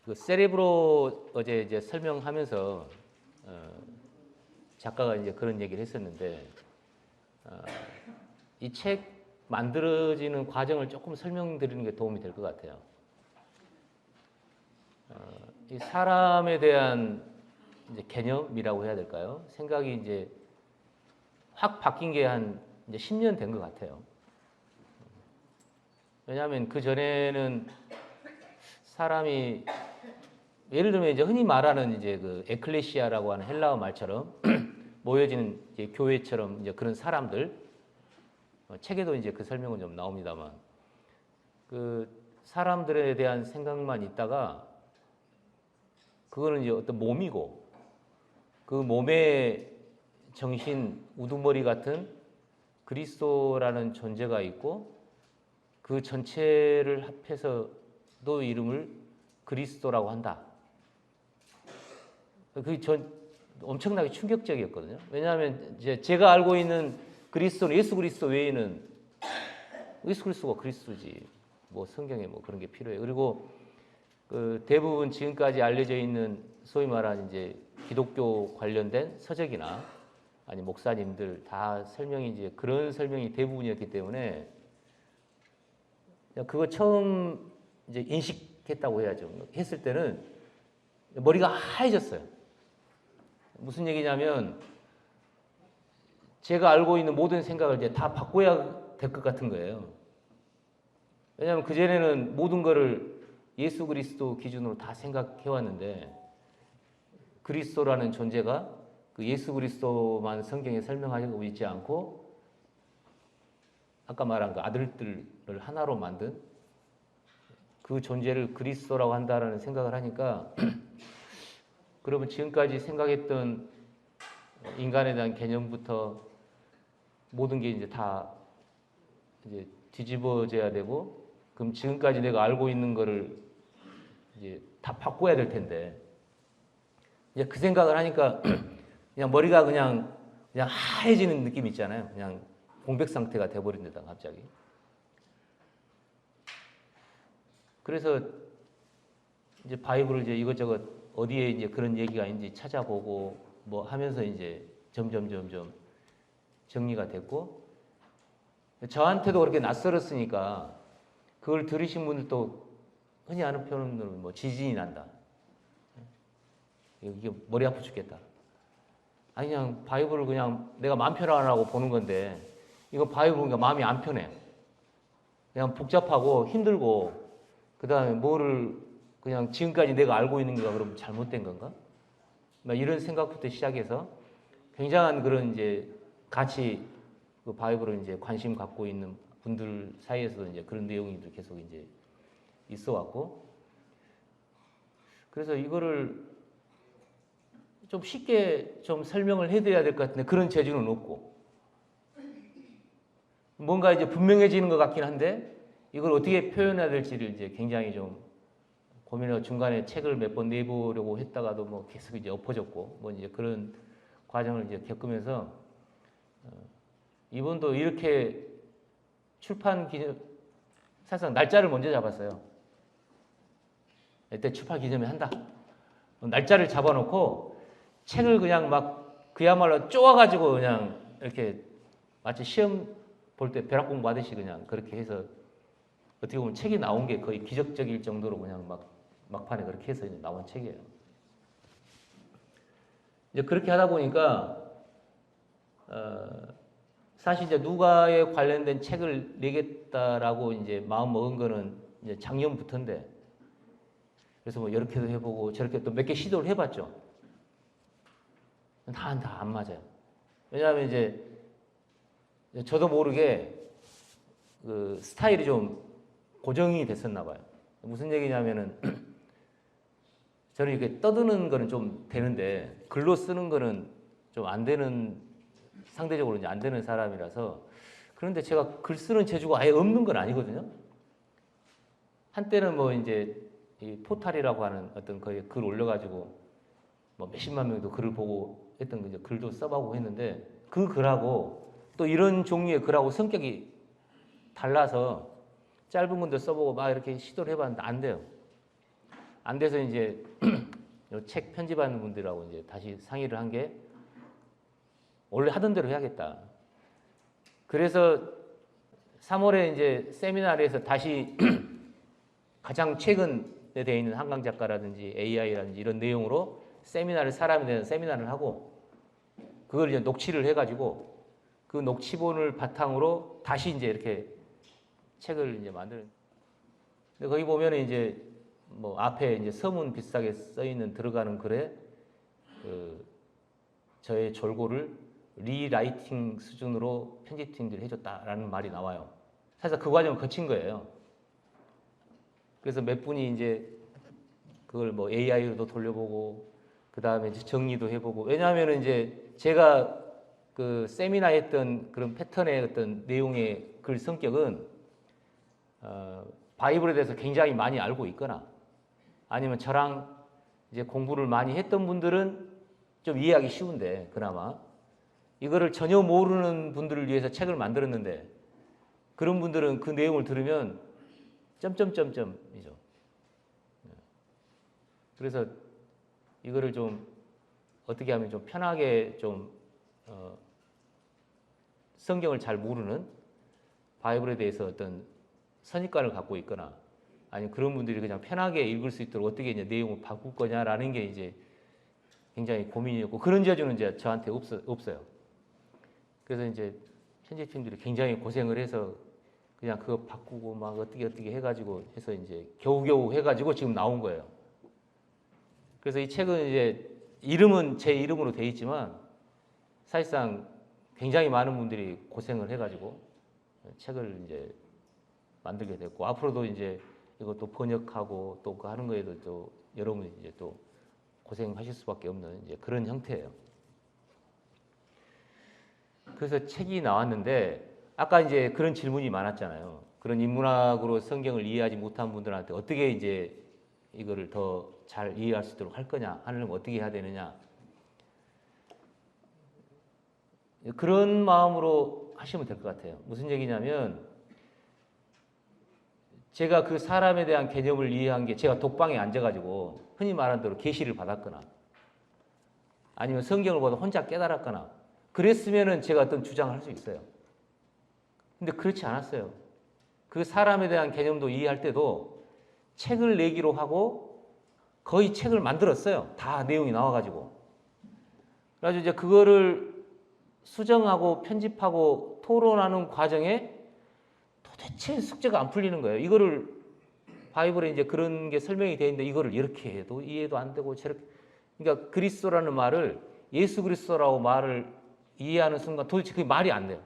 그 세레브로 어제 이제 설명하면서 작가가 이제 그런 얘기를 했었는데 이 책 만들어지는 과정을 조금 설명드리는 게 도움이 될 것 같아요. 이 사람에 대한 이제 개념이라고 해야 될까요? 생각이 이제 확 바뀐 게 한 이제 10년 된 것 같아요. 왜냐하면 그 전에는 사람이 예를 들면 이제 흔히 말하는 이제 그 에클레시아라고 하는 헬라어 말처럼 모여지는 이제 교회처럼 이제 그런 사람들 책에도 이제 그 설명은 좀 나옵니다만 그 사람들에 대한 생각만 있다가 그거는 이제 어떤 몸이고 그 몸에 정신 우두머리 같은 그리스도라는 존재가 있고 그 전체를 합해서도 이름을 그리스도라고 한다. 그게 엄청나게 충격적이었거든요. 왜냐하면 이제 제가 알고 있는 그리스도는 예수 그리스도 외에는 예수 그리스도가 그리스도지. 뭐 성경에 뭐 그런 게 필요해요. 그리고 그 대부분 지금까지 알려져 있는 소위 말하는 이제 기독교 관련된 서적이나 아니 목사님들 다 설명이 이제 그런 설명이 대부분이었기 때문에 그거 처음 이제 인식했다고 해야죠. 했을 때는 머리가 하얘졌어요. 무슨 얘기냐면 제가 알고 있는 모든 생각을 이제 다 바꿔야 될 것 같은 거예요. 왜냐하면 그전에는 모든 거를 예수 그리스도 기준으로 다 생각해 왔는데 그리스도라는 존재가 그 예수 그리스도만 성경에 설명하고 있지 않고 아까 말한 그 아들들을 하나로 만든 그 존재를 그리스도라고 한다라는 생각을 하니까 그러면 지금까지 생각했던 인간에 대한 개념부터 모든 게 이제 다 이제 뒤집어져야 되고 그럼 지금까지 내가 알고 있는 거를 이제 다 바꿔야 될 텐데 이제 그 생각을 하니까 그냥 머리가 그냥 하얘지는 느낌 있잖아요. 그냥 공백 상태가 돼버린 듯한 갑자기. 그래서 이제 바이블을 이제 이것저것 어디에 이제 그런 얘기가 있는지 찾아보고 뭐 하면서 이제 점점 정리가 됐고 저한테도 그렇게 낯설었으니까 그걸 들으신 분들도 흔히 아는 표현으로는 뭐 지진이 난다. 이게 머리 아파 죽겠다. 아니 그냥 바이블을 그냥 내가 마음 편하라고 보는 건데 이거 바이블 보니까 마음이 안 편해. 그냥 복잡하고 힘들고 그 다음에 뭐를 그냥 지금까지 내가 알고 있는 게 그럼 잘못된 건가? 이런 생각부터 시작해서 굉장한 그런 이제 같이 그 바이블을 이제 관심 갖고 있는 분들 사이에서도 이제 그런 내용이 계속 이제 있어 왔고 그래서 이거를 좀 쉽게 좀 설명을 해드려야 될 것 같은데 그런 재주는 없고 뭔가 이제 분명해지는 것 같긴 한데 이걸 어떻게 표현해야 될지를 이제 굉장히 좀 고민하고 중간에 책을 몇 번 내보려고 했다가도 뭐 계속 이제 엎어졌고 뭐 이제 그런 과정을 이제 겪으면서 이번도 이렇게 출판 기념 사실상 날짜를 먼저 잡았어요. 이때 출판 기념회 한다. 날짜를 잡아놓고 책을 그냥 막 그야말로 쪼아가지고 그냥 이렇게 마치 시험 볼 때 벼락 공부하듯이 그냥 그렇게 해서 어떻게 보면 책이 나온 게 거의 기적적일 정도로 그냥 막판에 그렇게 해서 이제 나온 책이에요. 이제 그렇게 하다 보니까 사실 이제 누가에 관련된 책을 내겠다라고 이제 마음 먹은 거는 이제 작년부터인데 그래서 뭐 이렇게도 해보고 저렇게 또 몇 개 시도를 해봤죠. 다 안 맞아요. 왜냐하면 이제 저도 모르게 그 스타일이 좀 고정이 됐었나 봐요. 무슨 얘기냐면은 저는 이렇게 떠드는 거는 좀 되는데 글로 쓰는 거는 좀 안 되는 상대적으로 이제 안 되는 사람이라서 그런데 제가 글 쓰는 재주가 아예 없는 건 아니거든요. 한때는 뭐 이제 이 포탈이라고 하는 어떤 거기에 글 올려가지고 뭐 몇십만 명도 글을 보고 했던 이제 글도 써보고 했는데 그 글하고 또 이런 종류의 글하고 성격이 달라서 짧은 건도 써보고 막 이렇게 시도를 해봤는데 안 돼요. 안 돼서 이제 책 편집하는 분들하고 이제 다시 상의를 한 게 원래 하던 대로 해야겠다. 그래서 3월에 이제 세미나에서 다시 가장 최근에 되어 있는 한강 작가라든지 AI라든지 이런 내용으로 세미나를 사람에 대한 세미나를 하고 그걸 이제 녹취를 해가지고 그 녹취본을 바탕으로 다시 이제 이렇게 책을 이제 만드는. 근데 거기 보면 이제 뭐 앞에 이제 서문 비슷하게 써 있는 들어가는 글에 그 저의 졸고를 리라이팅 수준으로 편집팀들이 해줬다라는 말이 나와요. 사실 그 과정을 거친 거예요. 그래서 몇 분이 이제 그걸 뭐 AI로도 돌려보고 그 다음에 이제 정리도 해보고 왜냐하면 이제 제가 그 세미나 했던 그런 패턴의 어떤 내용의 글 성격은 바이블에 대해서 굉장히 많이 알고 있거나 아니면 저랑 이제 공부를 많이 했던 분들은 좀 이해하기 쉬운데 그나마 이거를 전혀 모르는 분들을 위해서 책을 만들었는데 그런 분들은 그 내용을 들으면 점점점점이죠. 그래서 이거를 좀 어떻게 하면 좀 편하게 좀 성경을 잘 모르는 바이블에 대해서 어떤 선입관을 갖고 있거나 아니면 그런 분들이 그냥 편하게 읽을 수 있도록 어떻게 이제 내용을 바꿀 거냐라는 게 이제 굉장히 고민이었고 그런 재주는 이제 저한테 없어요. 그래서 이제 편집팀들이 굉장히 고생을 해서 그냥 그거 바꾸고 막 어떻게 해가지고 해서 이제 겨우겨우 해가지고 지금 나온 거예요. 그래서 이 책은 이제 이름은 제 이름으로 돼 있지만 사실상 굉장히 많은 분들이 고생을 해가지고 책을 이제 만들게 됐고 앞으로도 이제 이것도 번역하고 또 그 하는 거에도 또 여러분이 이제 또 고생하실 수밖에 없는 이제 그런 형태예요. 그래서 책이 나왔는데 아까 이제 그런 질문이 많았잖아요. 그런 인문학으로 성경을 이해하지 못한 분들한테 어떻게 이제 이거를 더 잘 이해할 수 있도록 할 거냐, 하려면 어떻게 해야 되느냐. 그런 마음으로 하시면 될 것 같아요. 무슨 얘기냐면 제가 그 사람에 대한 개념을 이해한 게 제가 독방에 앉아가지고 흔히 말하는 대로 계시를 받았거나 아니면 성경을 보다 혼자 깨달았거나 그랬으면은 제가 어떤 주장을 할 수 있어요. 근데 그렇지 않았어요. 그 사람에 대한 개념도 이해할 때도 책을 내기로 하고 거의 책을 만들었어요. 다 내용이 나와가지고. 그래가지고 이제 그거를 수정하고 편집하고 토론하는 과정에 도대체 숙제가 안 풀리는 거예요. 이거를 바이블에 이제 그런 게 설명이 되어 있는데 이거를 이렇게 해도 이해도 안 되고 저렇게. 그러니까 그리스도라는 말을 예수 그리스도라고 말을 이해하는 순간 도대체 그게 말이 안 돼요.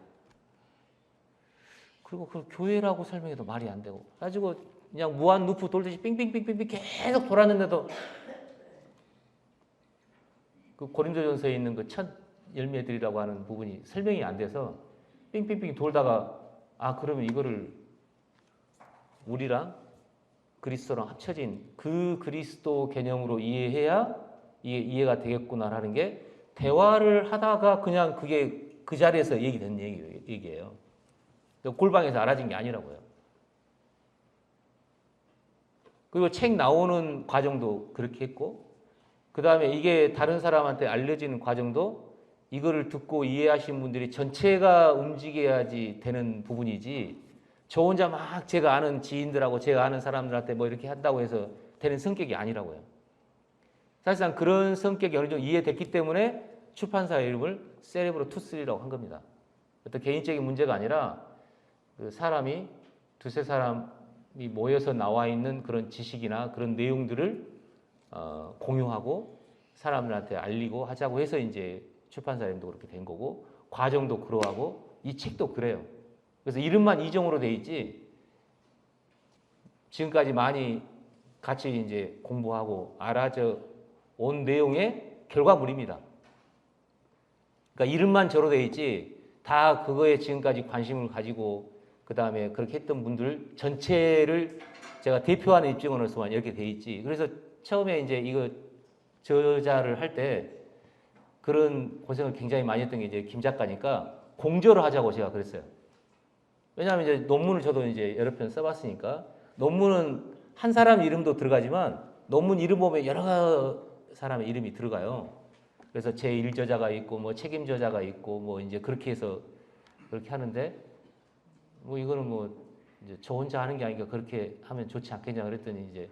그리고 그 교회라고 설명해도 말이 안 되고. 가지고 그냥 무한 루프 돌듯이 빙빙빙빙 계속 돌았는데도 그 고린도전서에 있는 그 첫 열매들이라고 하는 부분이 설명이 안 돼서 빙빙빙 돌다가 아 그러면 이거를 우리랑 그리스도랑 합쳐진 그 그리스도 개념으로 이해해야 이해가 되겠구나라는 게 대화를 하다가 그냥 그게 그 자리에서 얘기된 얘기예요. 골방에서 알아진 게 아니라고요. 그리고 책 나오는 과정도 그렇게 했고 그 다음에 이게 다른 사람한테 알려지는 과정도 이거를 듣고 이해하신 분들이 전체가 움직여야지 되는 부분이지 저 혼자 막 제가 아는 지인들하고 제가 아는 사람들한테 뭐 이렇게 한다고 해서 되는 성격이 아니라고요. 사실상 그런 성격이 어느 정도 이해됐기 때문에 출판사의 이름을 세레브로 투쓰리라고 한 겁니다. 어떤 개인적인 문제가 아니라 그 사람이 두세 사람이 모여서 나와 있는 그런 지식이나 그런 내용들을 공유하고 사람들한테 알리고 하자고 해서 이제 출판사 이름도 그렇게 된 거고 과정도 그러하고 이 책도 그래요. 그래서 이름만 이정으로 돼 있지 지금까지 많이 같이 이제 공부하고 알아져 온 내용의 결과물입니다. 그러니까 이름만 저로 돼 있지 다 그거에 지금까지 관심을 가지고 그 다음에 그렇게 했던 분들 전체를 제가 대표하는 입장으로서만 이렇게 돼 있지. 그래서 처음에 이제 이거 저자를 할 때 그런 고생을 굉장히 많이 했던 게 이제 김 작가니까 공저를 하자고 제가 그랬어요. 왜냐하면 이제 논문을 저도 이제 여러 편 써봤으니까 논문은 한 사람 이름도 들어가지만 논문 이름 보면 여러 사람의 이름이 들어가요. 그래서 제1저자가 있고 뭐 책임저자가 있고 뭐 이제 그렇게 해서 그렇게 하는데 뭐 이거는 뭐 이제 저 혼자 하는 게 아니니까 그렇게 하면 좋지 않겠냐 그랬더니 이제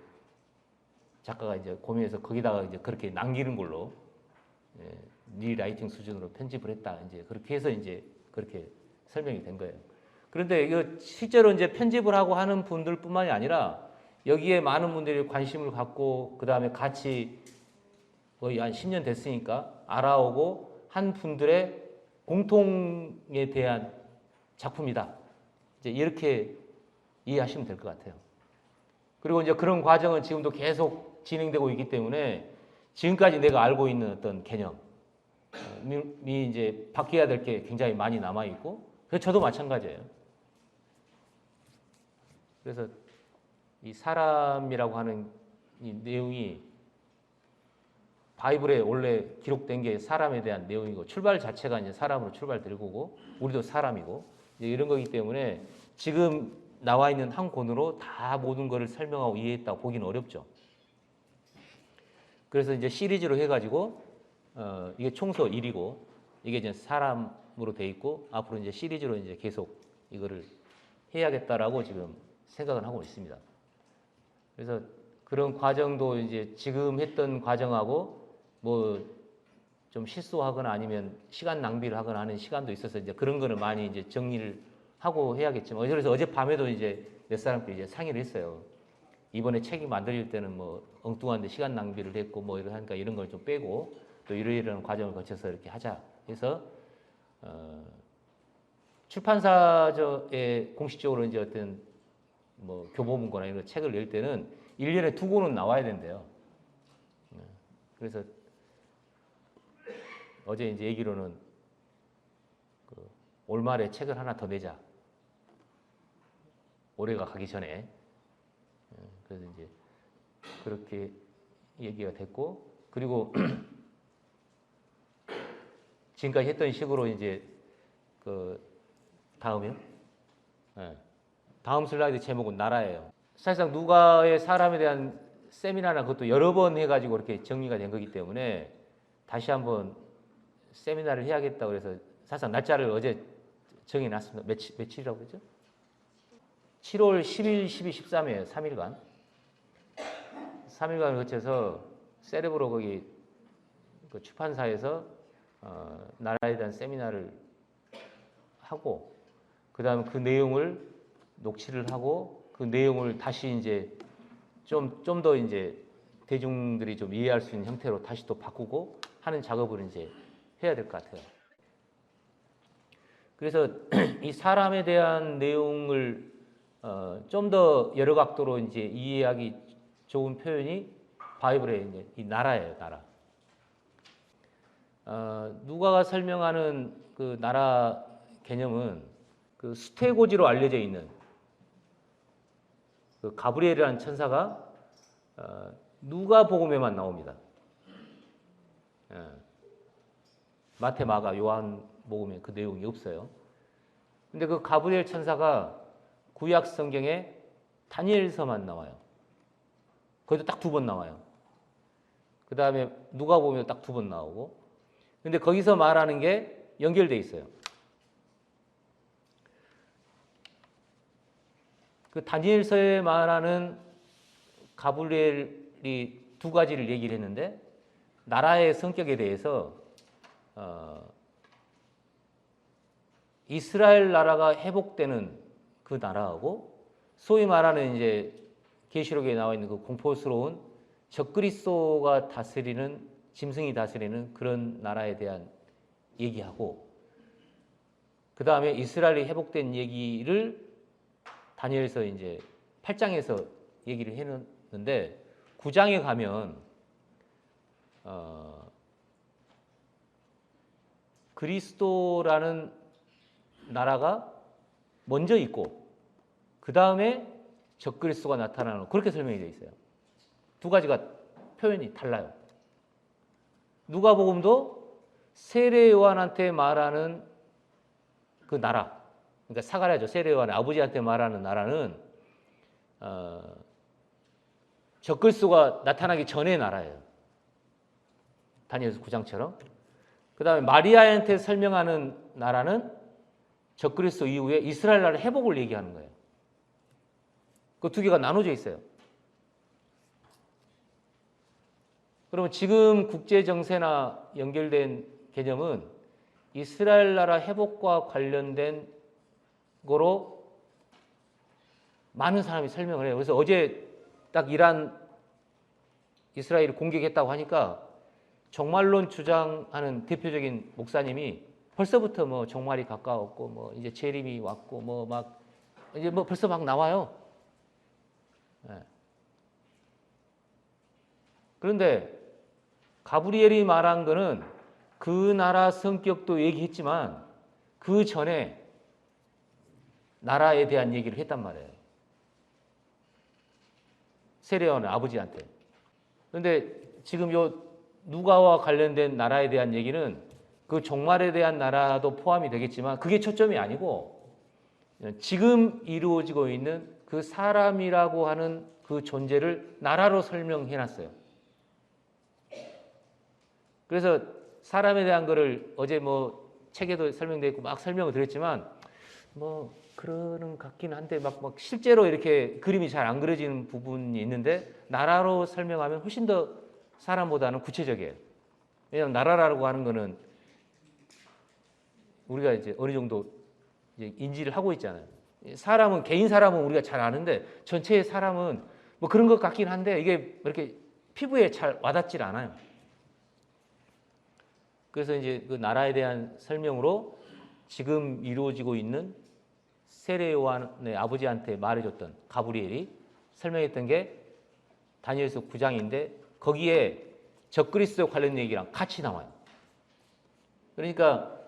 작가가 이제 고민해서 거기다가 이제 그렇게 남기는 걸로 리라이팅 수준으로 편집을 했다. 이제 그렇게 해서 이제 그렇게 설명이 된 거예요. 그런데 이거 실제로 이제 편집을 하고 하는 분들뿐만이 아니라 여기에 많은 분들이 관심을 갖고 그 다음에 같이 거의 한 10년 됐으니까 알아오고 한 분들의 공통에 대한 작품이다. 이제 이렇게 이해하시면 될 것 같아요. 그리고 이제 그런 과정은 지금도 계속 진행되고 있기 때문에 지금까지 내가 알고 있는 어떤 개념이 이제 바뀌어야 될 게 굉장히 많이 남아 있고, 그래서 저도 마찬가지예요. 그래서 이 사람이라고 하는 이 내용이 바이블에 원래 기록된 게 사람에 대한 내용이고 출발 자체가 이제 사람으로 출발될 거고 우리도 사람이고 이제 이런 거기 때문에 지금 나와 있는 한 권으로 다 모든 것을 설명하고 이해했다고 보기는 어렵죠. 그래서 이제 시리즈로 해가지고 이게 총서 1이고 이게 이제 사람으로 돼 있고 앞으로 이제 시리즈로 이제 계속 이거를 해야겠다라고 지금 생각을 하고 있습니다. 그래서 그런 과정도 이제 지금 했던 과정하고 뭐 좀 실수하거나 아니면 시간 낭비를 하거나 하는 시간도 있어서 이제 그런 거는 많이 이제 정리를 하고 해야겠지만 그래서 어젯밤에도 이제 몇 사람끼리 이제 상의를 했어요. 이번에 책이 만들릴 때는 뭐 엉뚱한데 시간 낭비를 했고 뭐 이러 하니까 이런 걸 좀 빼고 또 이러이러한 과정을 거쳐서 이렇게 하자 해서 출판사에 공식적으로 이제 어떤 뭐 교보문고나 이런 책을 낼 때는 1년에 2권은 나와야 된대요. 그래서 어제 이제 얘기로는 그 올 말에 책을 하나 더 내자. 올해가 가기 전에. 그래서 이제 그렇게 얘기가 됐고 그리고 지금까지 했던 식으로 이제 그 다음이요. 다음 슬라이드 제목은 나라예요. 사실상 누가의 사람에 대한 세미나나 그것도 여러 번 해가지고 이렇게 정리가 된 거기 때문에 다시 한번 세미나를 해야겠다고 그래서 사실상 날짜를 어제 정해놨습니다. 며칠이라고 그랬죠? 7월 10일, 12, 13일이에요. 3일간. 3일간을 거쳐서 세레브로 거기 그 출판사에서 나라에 대한 세미나를 하고 그 다음에 그 내용을 녹취를 하고 그 내용을 다시 이제 좀 더 이제 대중들이 좀 이해할 수 있는 형태로 다시 또 바꾸고 하는 작업을 이제 해야 될 것 같아요. 그래서 이 사람에 대한 내용을 좀 더 여러 각도로 이제 이해하기 좋은 표현이 바이블의 이제 이 나라예요, 나라. 누가가 설명하는 그 나라 개념은 그 수태고지로 알려져 있는 그 가브리엘이라는 천사가 누가복음에만 나옵니다. 마태, 마가, 요한복음에 그 내용이 없어요. 근데 그 가브리엘 천사가 구약 성경에 다니엘서만 나와요. 거기도 딱 2번 나와요. 그 다음에 누가복음에도 딱 2번 나오고. 근데 거기서 말하는 게 연결돼 있어요. 그 다니엘서에 말하는 가브리엘이 2가지를 얘기를 했는데 나라의 성격에 대해서 이스라엘 나라가 회복되는 그 나라하고 소위 말하는 이제 계시록에 나와 있는 그 공포스러운 적그리스도가 다스리는 짐승이 다스리는 그런 나라에 대한 얘기하고 그 다음에 이스라엘이 회복된 얘기를 다니엘서 이제 8장에서 얘기를 해놓는데 9장에 가면 그리스도라는 나라가 먼저 있고 그 다음에 적그리스도가 나타나는 그렇게 설명이 되어 있어요. 2가지가 표현이 달라요. 누가복음도 세례 요한한테 말하는 그 나라, 그러니까 사가랴죠. 세례 요한의 아버지한테 말하는 나라는 적그리스도가 나타나기 전의 나라예요. 다니엘서 9장처럼. 그 다음에 마리아한테 설명하는 나라는 적그리스도 이후에 이스라엘 나라 회복을 얘기하는 거예요. 그 두 개가 나눠져 있어요. 그러면 지금 국제 정세나 연결된 개념은 이스라엘 나라 회복과 관련된 거로 많은 사람이 설명을 해요. 그래서 어제 딱 이란 이스라엘을 공격했다고 하니까 종말론 주장하는 대표적인 목사님이 벌써부터 뭐 종말이 가까웠고 뭐 이제 재림이 왔고 뭐 막 이제 뭐 벌써 막 나와요. 네. 그런데 가브리엘이 말한 거는 그 나라 성격도 얘기했지만 그 전에 나라에 대한 얘기를 했단 말이에요. 세례요한의 아버지한테. 그런데 지금 요 누가와 관련된 나라에 대한 얘기는 그 종말에 대한 나라도 포함이 되겠지만 그게 초점이 아니고 지금 이루어지고 있는 그 사람이라고 하는 그 존재를 나라로 설명해 놨어요. 그래서 사람에 대한 거를 어제 뭐 책에도 설명되어 있고 막 설명을 드렸지만 뭐 그러는 같긴 한데 막 실제로 이렇게 그림이 잘 안 그려지는 부분이 있는데 나라로 설명하면 훨씬 더 사람보다는 구체적이에요. 왜냐하면 나라라고 하는 거는 우리가 이제 어느 정도 이제 인지를 하고 있잖아요. 사람은 개인 사람은 우리가 잘 아는데 전체의 사람은 뭐 그런 것 같긴 한데 이게 이렇게 피부에 잘 와닿질 않아요. 그래서 이제 그 나라에 대한 설명으로 지금 이루어지고 있는 세례 요한의 아버지한테 말해줬던 가브리엘이 설명했던 게 다니엘서 9장인데 거기에 적그리스도 관련 얘기랑 같이 나와요. 그러니까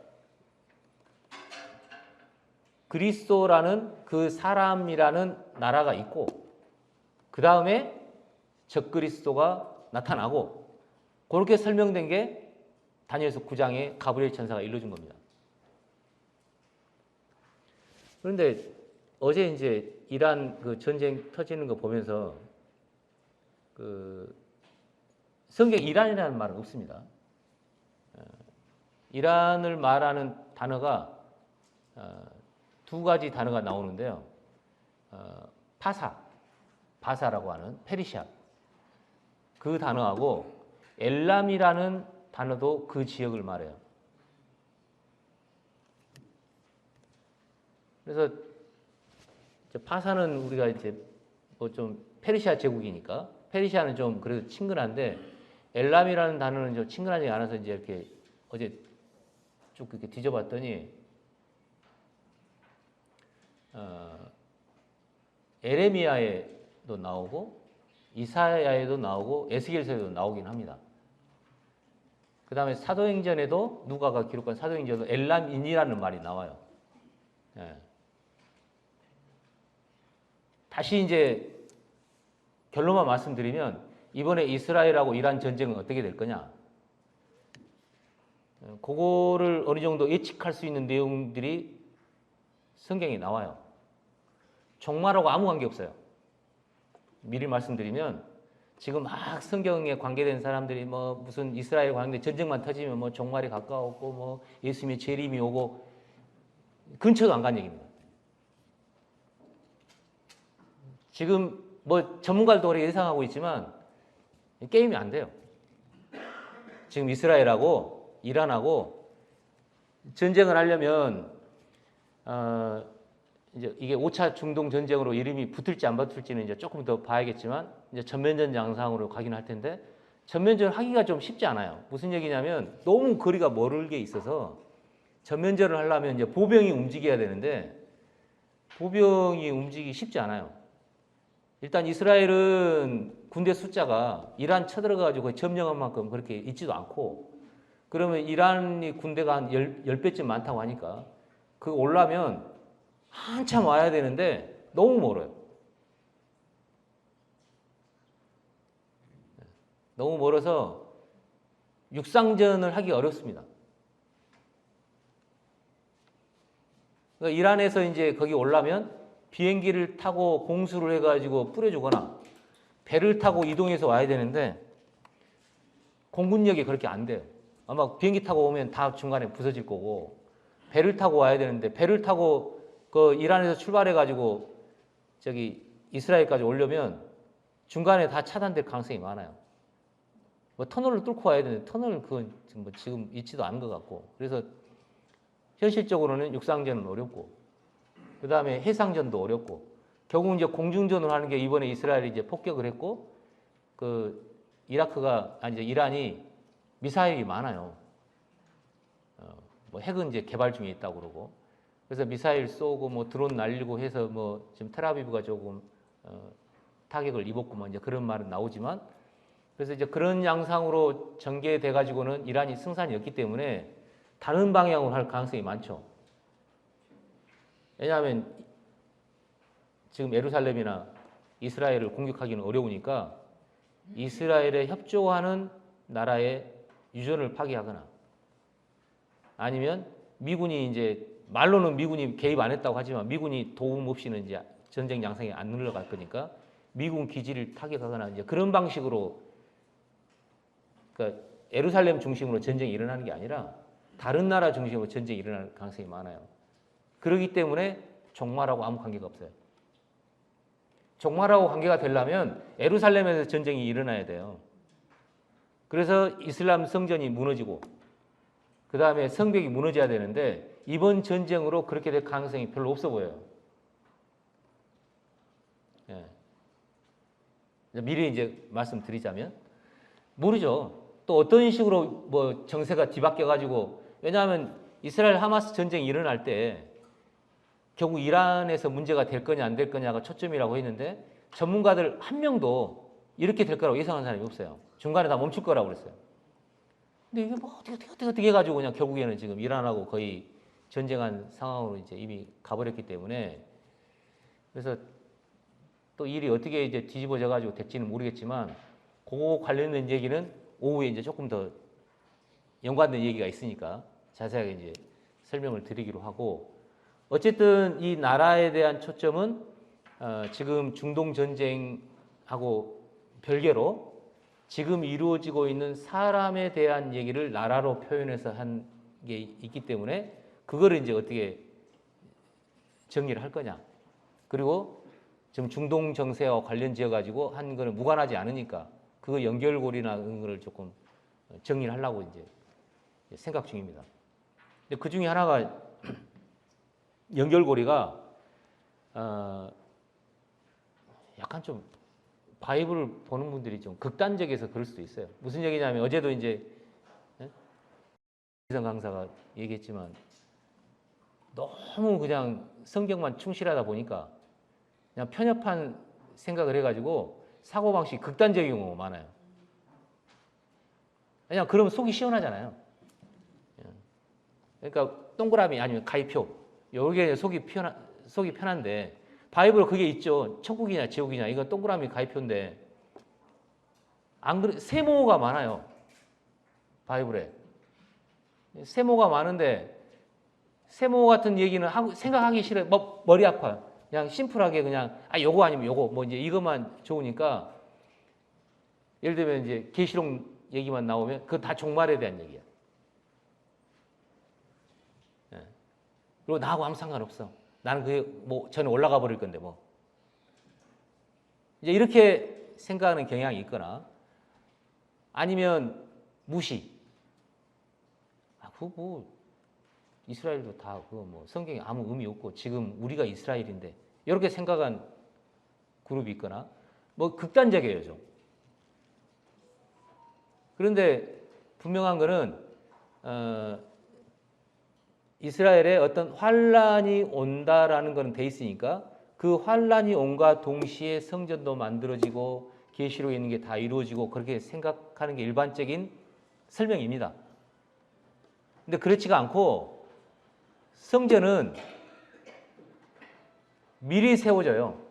그리스도라는 그 사람이라는 나라가 있고 그 다음에 적그리스도가 나타나고 그렇게 설명된 게 다니엘서 9장에 가브리엘 천사가 일러준 겁니다. 그런데 어제 이제 이란 그 전쟁 터지는 거 보면서 그 성경 이란이라는 말은 없습니다. 이란을 말하는 단어가 두 가지 단어가 나오는데요. 바사라고 하는 페르시아 그 단어하고 엘람이라는 단어도 그 지역을 말해요. 그래서 파사는 우리가 이제 뭐 좀 페르시아 제국이니까 페르시아는 좀 그래도 친근한데 엘람이라는 단어는 좀 친근하지 않아서 이제 이렇게 어제 쭉 이렇게 뒤져봤더니 에레미야에도 나오고 이사야에도 나오고 에스겔서에도 나오긴 합니다. 그 다음에 사도행전에도 누가가 기록한 사도행전에도 엘람인이라는 말이 나와요. 예. 다시 이제 결론만 말씀드리면 이번에 이스라엘하고 이란 전쟁은 어떻게 될 거냐? 그거를 어느 정도 예측할 수 있는 내용들이 성경에 나와요. 종말하고 아무 관계 없어요. 미리 말씀드리면 지금 막 성경에 관계된 사람들이 뭐 무슨 이스라엘 관계 전쟁만 터지면 뭐 종말이 가까웠고 뭐 예수님의 재림이 오고 근처도 안 간 얘기입니다. 지금 뭐 전문가들도 그렇게 예상하고 있지만 게임이 안 돼요. 지금 이스라엘하고 이란하고 전쟁을 하려면 이제 이게 5차 중동 전쟁으로 이름이 붙을지 안 붙을지는 이제 조금 더 봐야겠지만 이제 전면전 양상으로 가긴 할 텐데 전면전 하기가 좀 쉽지 않아요. 무슨 얘기냐면 너무 거리가 멀게 있어서 전면전을 하려면 이제 보병이 움직여야 되는데 보병이 움직이기 쉽지 않아요. 일단 이스라엘은 군대 숫자가 이란 쳐들어가지고 점령한 만큼 그렇게 있지도 않고 그러면 이란이 군대가 한 10배쯤 많다고 하니까 그 오려면 한참 와야 되는데 너무 멀어요. 너무 멀어서 육상전을 하기 어렵습니다. 그러니까 이란에서 이제 거기 오려면 비행기를 타고 공수를 해가지고 뿌려주거나 배를 타고 이동해서 와야 되는데 공군력이 그렇게 안 돼요. 아마 비행기 타고 오면 다 중간에 부서질 거고 배를 타고 와야 되는데 배를 타고 그 이란에서 출발해가지고 저기 이스라엘까지 오려면 중간에 다 차단될 가능성이 많아요. 뭐 터널을 뚫고 와야 되는데 터널 그건 뭐 지금 있지도 않은 것 같고 그래서 현실적으로는 육상전은 어렵고 그 다음에 해상전도 어렵고 결국 이제 공중전을 하는 게 이번에 이스라엘이 이제 폭격을 했고 그 이제 이란이 미사일이 많아요. 뭐 핵은 이제 개발 중에 있다고 그러고 그래서 미사일 쏘고 뭐 드론 날리고 해서 뭐 지금 텔아비브가 조금 타격을 입었고 뭐 이제 그런 말은 나오지만 그래서 이제 그런 양상으로 전개돼 가지고는 이란이 승산이 없기 때문에 다른 방향으로 할 가능성이 많죠. 왜냐하면 지금 예루살렘이나 이스라엘을 공격하기는 어려우니까 이스라엘에 협조하는 나라의 유전을 파괴하거나 아니면 미군이 이제 말로는 미군이 개입 안 했다고 하지만 미군이 도움 없이는 이제 전쟁 양상이 안 흘러갈 거니까 미군 기지를 타격하거나 이제 그런 방식으로 그러니까 예루살렘 중심으로 전쟁이 일어나는 게 아니라 다른 나라 중심으로 전쟁이 일어날 가능성이 많아요. 그렇기 때문에 종말하고 아무 관계가 없어요. 종말하고 관계가 되려면 예루살렘에서 전쟁이 일어나야 돼요. 그래서 이슬람 성전이 무너지고 그 다음에 성벽이 무너져야 되는데 이번 전쟁으로 그렇게 될 가능성이 별로 없어 보여요. 예. 미리 이제 말씀드리자면 모르죠. 또 어떤 식으로 뭐 정세가 뒤바뀌어 가지고 왜냐하면 이스라엘 하마스 전쟁이 일어날 때 결국 이란에서 문제가 될 거냐 안 될 거냐가 초점이라고 했는데 전문가들 한 명도 이렇게 될 거라고 예상한 사람이 없어요. 중간에 다 멈출 거라고 그랬어요. 근데 이게 뭐 어떻게 해가지고 그냥 결국에는 지금 이란하고 거의 전쟁한 상황으로 이제 이미 가버렸기 때문에 그래서 또 일이 어떻게 이제 뒤집어져 가지고 될지는 모르겠지만 그거 관련된 얘기는 오후에 이제 조금 더 연관된 얘기가 있으니까 자세하게 이제 설명을 드리기로 하고 어쨌든 이 나라에 대한 초점은 지금 중동 전쟁하고 별개로 지금 이루어지고 있는 사람에 대한 얘기를 나라로 표현해서 한 게 있기 때문에 그거를 이제 어떻게 정리를 할 거냐. 그리고 지금 중동 정세와 관련 지어 가지고 한 거는 무관하지 않으니까 그 연결고리나 그런 거를 조금 정리를 하려고 이제 생각 중입니다. 근데 그 중에 하나가 연결고리가 약간 좀 바이블을 보는 분들이 좀 극단적에서 그럴 수도 있어요. 무슨 얘기냐면 어제도 이제 이성 강사가 얘기했지만 너무 그냥 성경만 충실하다 보니까 그냥 편협한 생각을 해가지고 사고방식이 극단적인 경우가 많아요. 왜냐하면 그러면 속이 시원하잖아요. 그러니까 동그라미 아니면 가위표 여기에 속이 편한데 바이블에 그게 있죠. 천국이냐 지옥이냐 이거 동그라미 가위표인데 안 그래 세모가 많아요. 바이블에 세모가 많은데 세모 같은 얘기는 생각하기 싫어요. 머리 아파요. 그냥 심플하게 그냥 요거 아니면 요거 뭐 이제 이것만 좋으니까 예를 들면 이제 계시록 얘기만 나오면 그거 다 종말에 대한 얘기야. 예. 그리고 나하고 아무 상관없어. 나는 그게 뭐 저는 올라가 버릴 건데 뭐 이제 이렇게 생각하는 경향이 있거나 아니면 무시. 그거 뭐 이스라엘도 다 그거 뭐 성경에 아무 의미 없고 지금 우리가 이스라엘인데 이렇게 생각한 그룹이 있거나 뭐 극단적이에요 좀. 그런데 분명한 거는 이스라엘에 어떤 환란이 온다라는 것은 돼 있으니까 그 환란이 온과 동시에 성전도 만들어지고 계시록에 있는 게 다 이루어지고 그렇게 생각하는 게 일반적인 설명입니다. 근데 그렇지가 않고 성전은 미리 세워져요.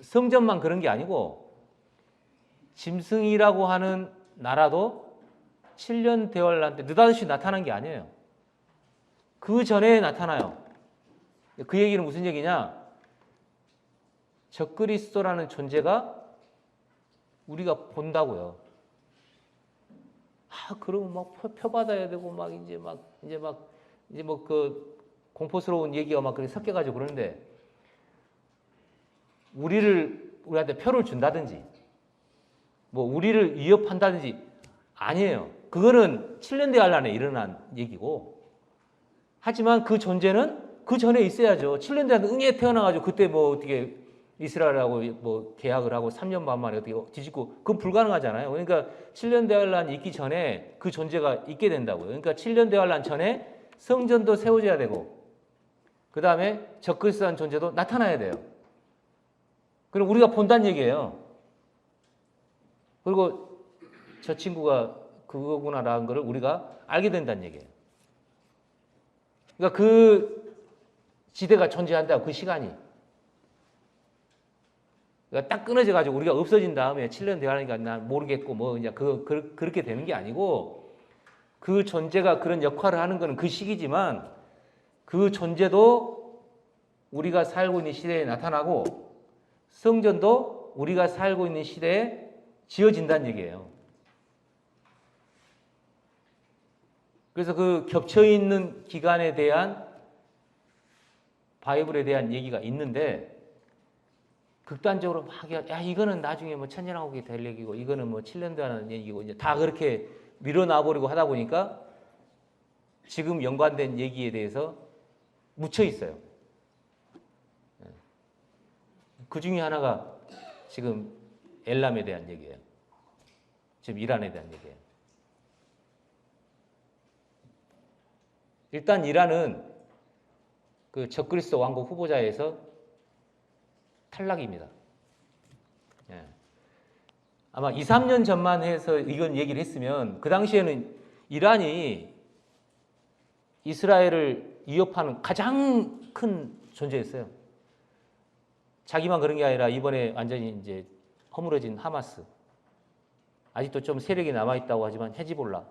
성전만 그런 게 아니고 짐승이라고 하는 나라도 7년 대활란 때 느닷없이 나타난 게 아니에요. 그 전에 나타나요. 그 얘기는 무슨 얘기냐? 적그리스도라는 존재가 우리가 본다고요. 그러면 막 표받아야 되고 이제 뭐 그 공포스러운 얘기가 막 그렇게 섞여가지고 그러는데, 우리한테 표를 준다든지 뭐 우리를 위협한다든지 아니에요. 그거는 7년 대환란에 일어난 얘기고, 하지만 그 존재는 그 전에 있어야죠. 7년 대환란 응에 태어나가지고 그때 뭐 어떻게 이스라엘하고 뭐 계약을 하고 3년 반 만에 어떻게 뒤집고, 그건 불가능하잖아요. 그러니까 7년 대환란이 있기 전에 그 존재가 있게 된다고요. 그러니까 7년 대환란 전에 성전도 세워져야 되고, 그 다음에 적그리스도라는 존재도 나타나야 돼요. 그럼 우리가 본다는 얘기예요. 그리고 저 친구가 그거구나라는 것을 우리가 알게 된다는 얘기예요. 그러니까 그 지대가 존재한다, 그 시간이. 그러니까 딱 끊어져가지고 우리가 없어진 다음에 7년 되어가니까 난 모르겠고 뭐 이제 그렇게 되는 게 아니고, 그 존재가 그런 역할을 하는 것은 그 시기지만, 그 존재도 우리가 살고 있는 시대에 나타나고, 성전도 우리가 살고 있는 시대에 지어진다는 얘기예요. 그래서 그 겹쳐있는 기간에 대한 바이블에 대한 얘기가 있는데, 극단적으로 막, 야, 이거는 나중에 뭐 천년왕국이 될 얘기고, 이거는 뭐 7년 되는 얘기고, 이제 다 그렇게 밀어놔버리고 하다 보니까 지금 연관된 얘기에 대해서 묻혀 있어요. 그 중에 하나가 지금 엘람에 대한 얘기예요. 지금 이란에 대한 얘기예요. 일단 이란은 그 적그리스도 왕국 후보자에서 탈락입니다. 아마 2, 3년 전만 해서 이건 얘기를 했으면, 그 당시에는 이란이 이스라엘을 위협하는 가장 큰 존재였어요. 자기만 그런 게 아니라 이번에 완전히 이제 허물어진 하마스, 아직도 좀 세력이 남아있다고 하지만 헤즈볼라,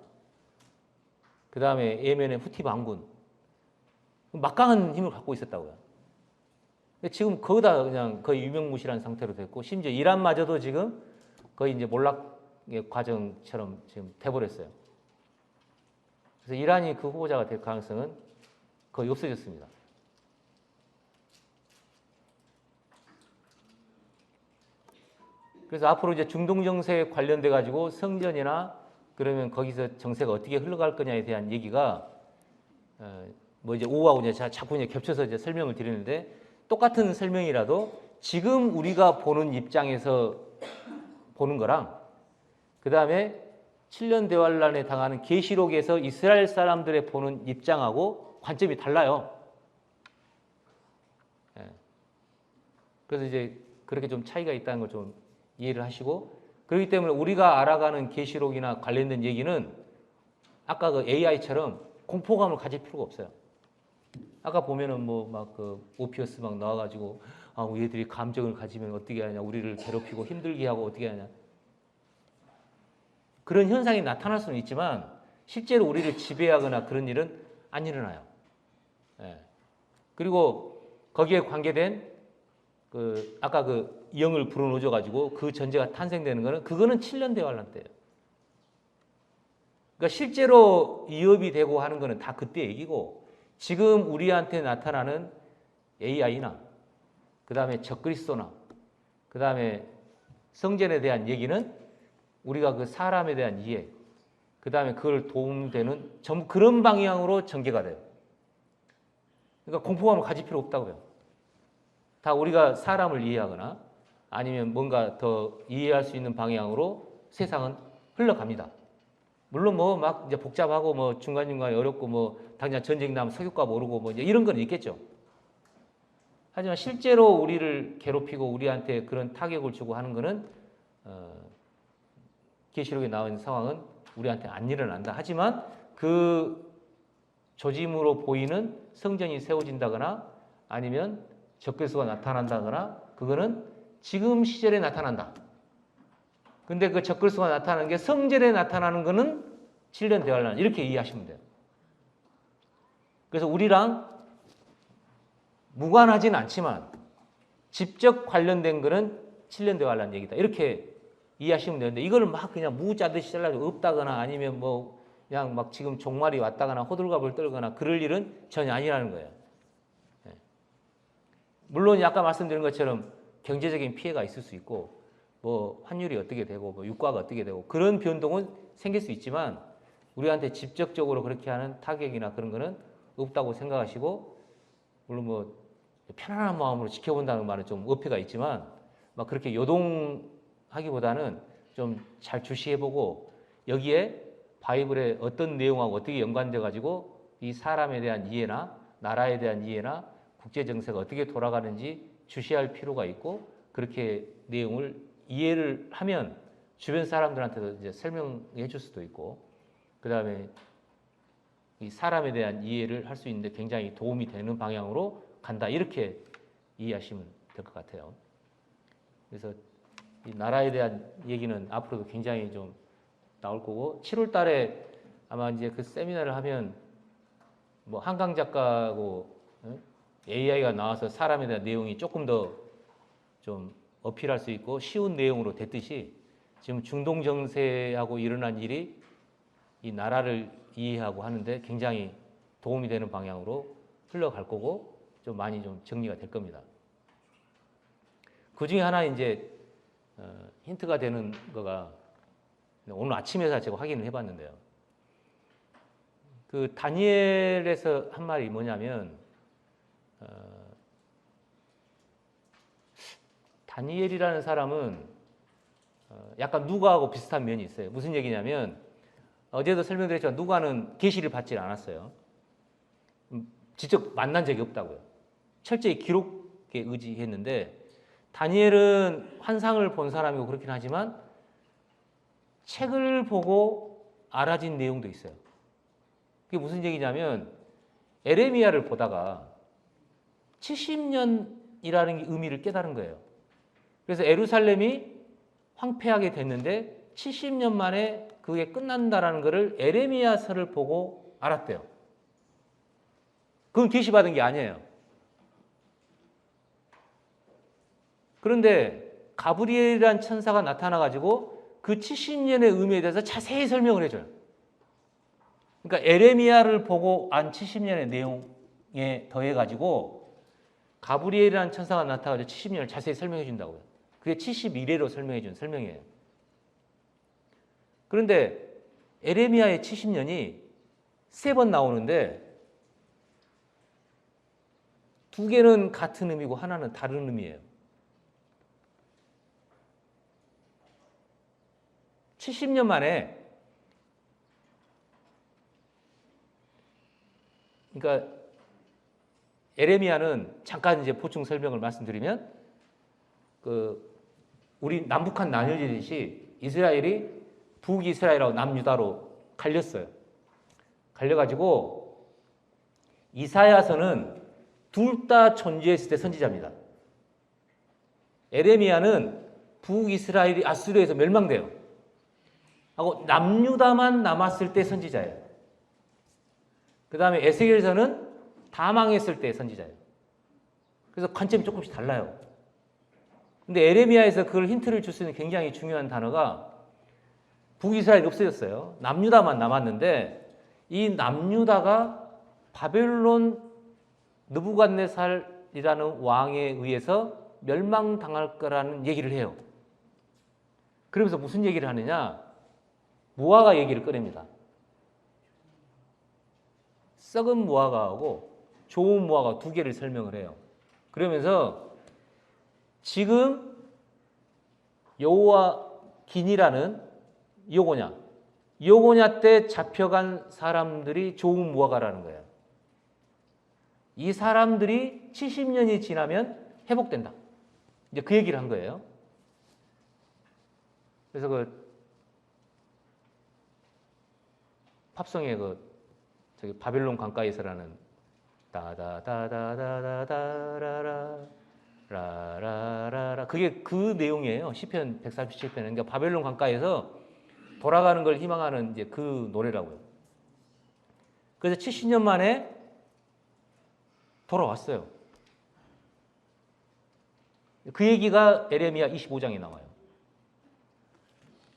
그 다음에 예멘의 후티 반군, 막강한 힘을 갖고 있었다고요. 근데 지금 거기다 그냥 거의 유명무실한 상태로 됐고, 심지어 이란마저도 지금 거의 이제 몰락의 과정처럼 지금 돼버렸어요. 그래서 이란이 그 후보자가 될 가능성은 거의 없어졌습니다. 그래서 앞으로 이제 중동 정세에 관련돼 가지고 성전이나 그러면 거기서 정세가 어떻게 흘러갈 거냐에 대한 얘기가 뭐 이제 오후하고 이제 자꾸 이제 겹쳐서 이제 설명을 드리는데, 똑같은 설명이라도 지금 우리가 보는 입장에서 보는 거랑, 그 다음에 7년 대환란에 당하는 계시록에서 이스라엘 사람들의 보는 입장하고 관점이 달라요. 그래서 이제 그렇게 좀 차이가 있다는 걸 좀 이해를 하시고, 그렇기 때문에 우리가 알아가는 계시록이나 관련된 얘기는 아까 그 AI처럼 공포감을 가질 필요가 없어요. 아까 보면은 뭐 막 그 오피어스 막 나와가지고 얘들이 감정을 가지면 어떻게 하냐, 우리를 괴롭히고 힘들게 하고 어떻게 하냐, 그런 현상이 나타날 수는 있지만 실제로 우리를 지배하거나 그런 일은 안 일어나요. 그리고 거기에 관계된 그 아까 그 영을 불어넣어 가지고 그 전제가 탄생되는 거는, 그거는 7년 대환란 때예요. 그러니까 실제로 위협이 되고 하는 거는 다 그때 얘기고, 지금 우리한테 나타나는 AI나 그 다음에 적그리스도나 그 다음에 성전에 대한 얘기는 우리가 그 사람에 대한 이해, 그 다음에 그걸 도움되는 전부 그런 방향으로 전개가 돼요. 그러니까 공포감을 가질 필요 없다고요. 다 우리가 사람을 이해하거나 아니면 뭔가 더 이해할 수 있는 방향으로 세상은 흘러갑니다. 물론 뭐 막 이제 복잡하고 뭐 중간중간에 어렵고 뭐 당장 전쟁 나면 석유가 오르고 뭐 이제 이런 건 있겠죠. 하지만 실제로 우리를 괴롭히고 우리한테 그런 타격을 주고 하는 거는 계시록에 나와 있는 상황은 우리한테 안 일어난다. 하지만 그 조짐으로 보이는 성전이 세워진다거나 아니면 적그리스도가 나타난다거나, 그거는 지금 시절에 나타난다. 근데 그 적그리스도가 나타나는 게 성전에 나타나는 거는 7년 대환란, 이렇게 이해하시면 돼요. 그래서 우리랑 무관하진 않지만 직접 관련된 거는 7년 더 관련 얘기다. 이렇게 이해하시면 되는데 이걸 막 그냥 무 짜듯이 잘라서 없다거나 아니면 뭐 그냥 막 지금 종말이 왔다거나 호들갑을 떨거나 그럴 일은 전혀 아니라는 거예요. 물론 아까 말씀드린 것처럼 경제적인 피해가 있을 수 있고 뭐 환율이 어떻게 되고 뭐 유가가 어떻게 되고 그런 변동은 생길 수 있지만 우리한테 직접적으로 그렇게 하는 타격이나 그런 거는 없다고 생각하시고 물론 뭐 편안한 마음으로 지켜본다는 말은 좀 어폐가 있지만 막 그렇게 요동하기보다는 좀 잘 주시해보고 여기에 바이블의 어떤 내용하고 어떻게 연관돼 가지고 이 사람에 대한 이해나 나라에 대한 이해나 국제 정세가 어떻게 돌아가는지 주시할 필요가 있고 그렇게 내용을 이해를 하면 주변 사람들한테도 이제 설명해 줄 수도 있고 그다음에 이 사람에 대한 이해를 할 수 있는데 굉장히 도움이 되는 방향으로 간다 이렇게 이해하시면 될 것 같아요. 그래서 이 나라에 대한 얘기는 앞으로도 굉장히 좀 나올 거고 7월 달에 아마 이제 그 세미나를 하면 뭐 한강 작가하고 AI가 나와서 사람에 대한 내용이 조금 더 좀 어필할 수 있고 쉬운 내용으로 됐듯이 지금 중동 정세하고 일어난 일이 이 나라를 이해하고 하는데 굉장히 도움이 되는 방향으로 흘러갈 거고 좀 많이 좀 정리가 될 겁니다. 그 중에 하나 이제 힌트가 되는 거가 오늘 아침에 제가 확인을 해봤는데요. 그 다니엘에서 한 말이 뭐냐면 다니엘이라는 사람은 약간 누가하고 비슷한 면이 있어요. 무슨 얘기냐면 어제도 설명드렸지만 누가는 계시를 받지 않았어요. 직접 만난 적이 없다고요. 철저히 기록에 의지했는데 다니엘은 환상을 본 사람이고 그렇긴 하지만 책을 보고 알아진 내용도 있어요. 그게 무슨 얘기냐면 에레미야를 보다가 70년이라는 의미를 깨달은 거예요. 그래서 예루살렘이 황폐하게 됐는데 70년 만에 그게 끝난다라는 것을 에레미야서를 보고 알았대요. 그건 계시받은 게 아니에요. 그런데 가브리엘이라는 천사가 나타나가지고 그 70년의 의미에 대해서 자세히 설명을 해줘요. 그러니까 에레미야를 보고 안 70년의 내용에 더해가지고 가브리엘이라는 천사가 나타나서 70년을 자세히 설명해 준다고요. 그게 71회로 설명해 준 설명이에요. 그런데 에레미야의 70년이 3번 나오는데 2개는 같은 의미고 하나는 다른 의미예요. 70년 만에 그러니까 에레미야는 잠깐 이제 보충 설명을 말씀드리면 우리 남북한 나뉘어지듯이 이스라엘이 북이스라엘하고 남유다로 갈렸어요. 갈려가지고 이사야서는 둘 다 존재했을 때 선지자입니다. 에레미야는 북이스라엘이 아수르에서 멸망돼요. 하고 남유다만 남았을 때 선지자예요. 그 다음에 에스겔서는 다 망했을 때 선지자예요. 그래서 관점이 조금씩 달라요. 근데 에레미야에서 그걸 힌트를 줄 수 있는 굉장히 중요한 단어가 북이스라엘이 없어졌어요. 남유다만 남았는데 이 남유다가 바벨론 느부갓네살이라는 왕에 의해서 멸망당할 거라는 얘기를 해요. 그러면서 무슨 얘기를 하느냐? 무화과 얘기를 꺼냅니다. 썩은 무화과하고 좋은 무화과 2개를 설명을 해요. 그러면서 지금 여호와긴이라는 여고냐 때 잡혀간 사람들이 좋은 무화과라는 거예요. 이 사람들이 70년이 지나면 회복된다. 이제 그 얘기를 한 거예요. 그래서 팝송의 저기 바벨론 강가에서라는 다다다다다다라라 라라라라 그게 그 내용이에요. 시편 137편은 그러니까 바벨론 강가에서 돌아가는 걸 희망하는 이제 그 노래라고요. 그래서 70년 만에 돌아왔어요. 그 얘기가 에레미야 25장에 나와요.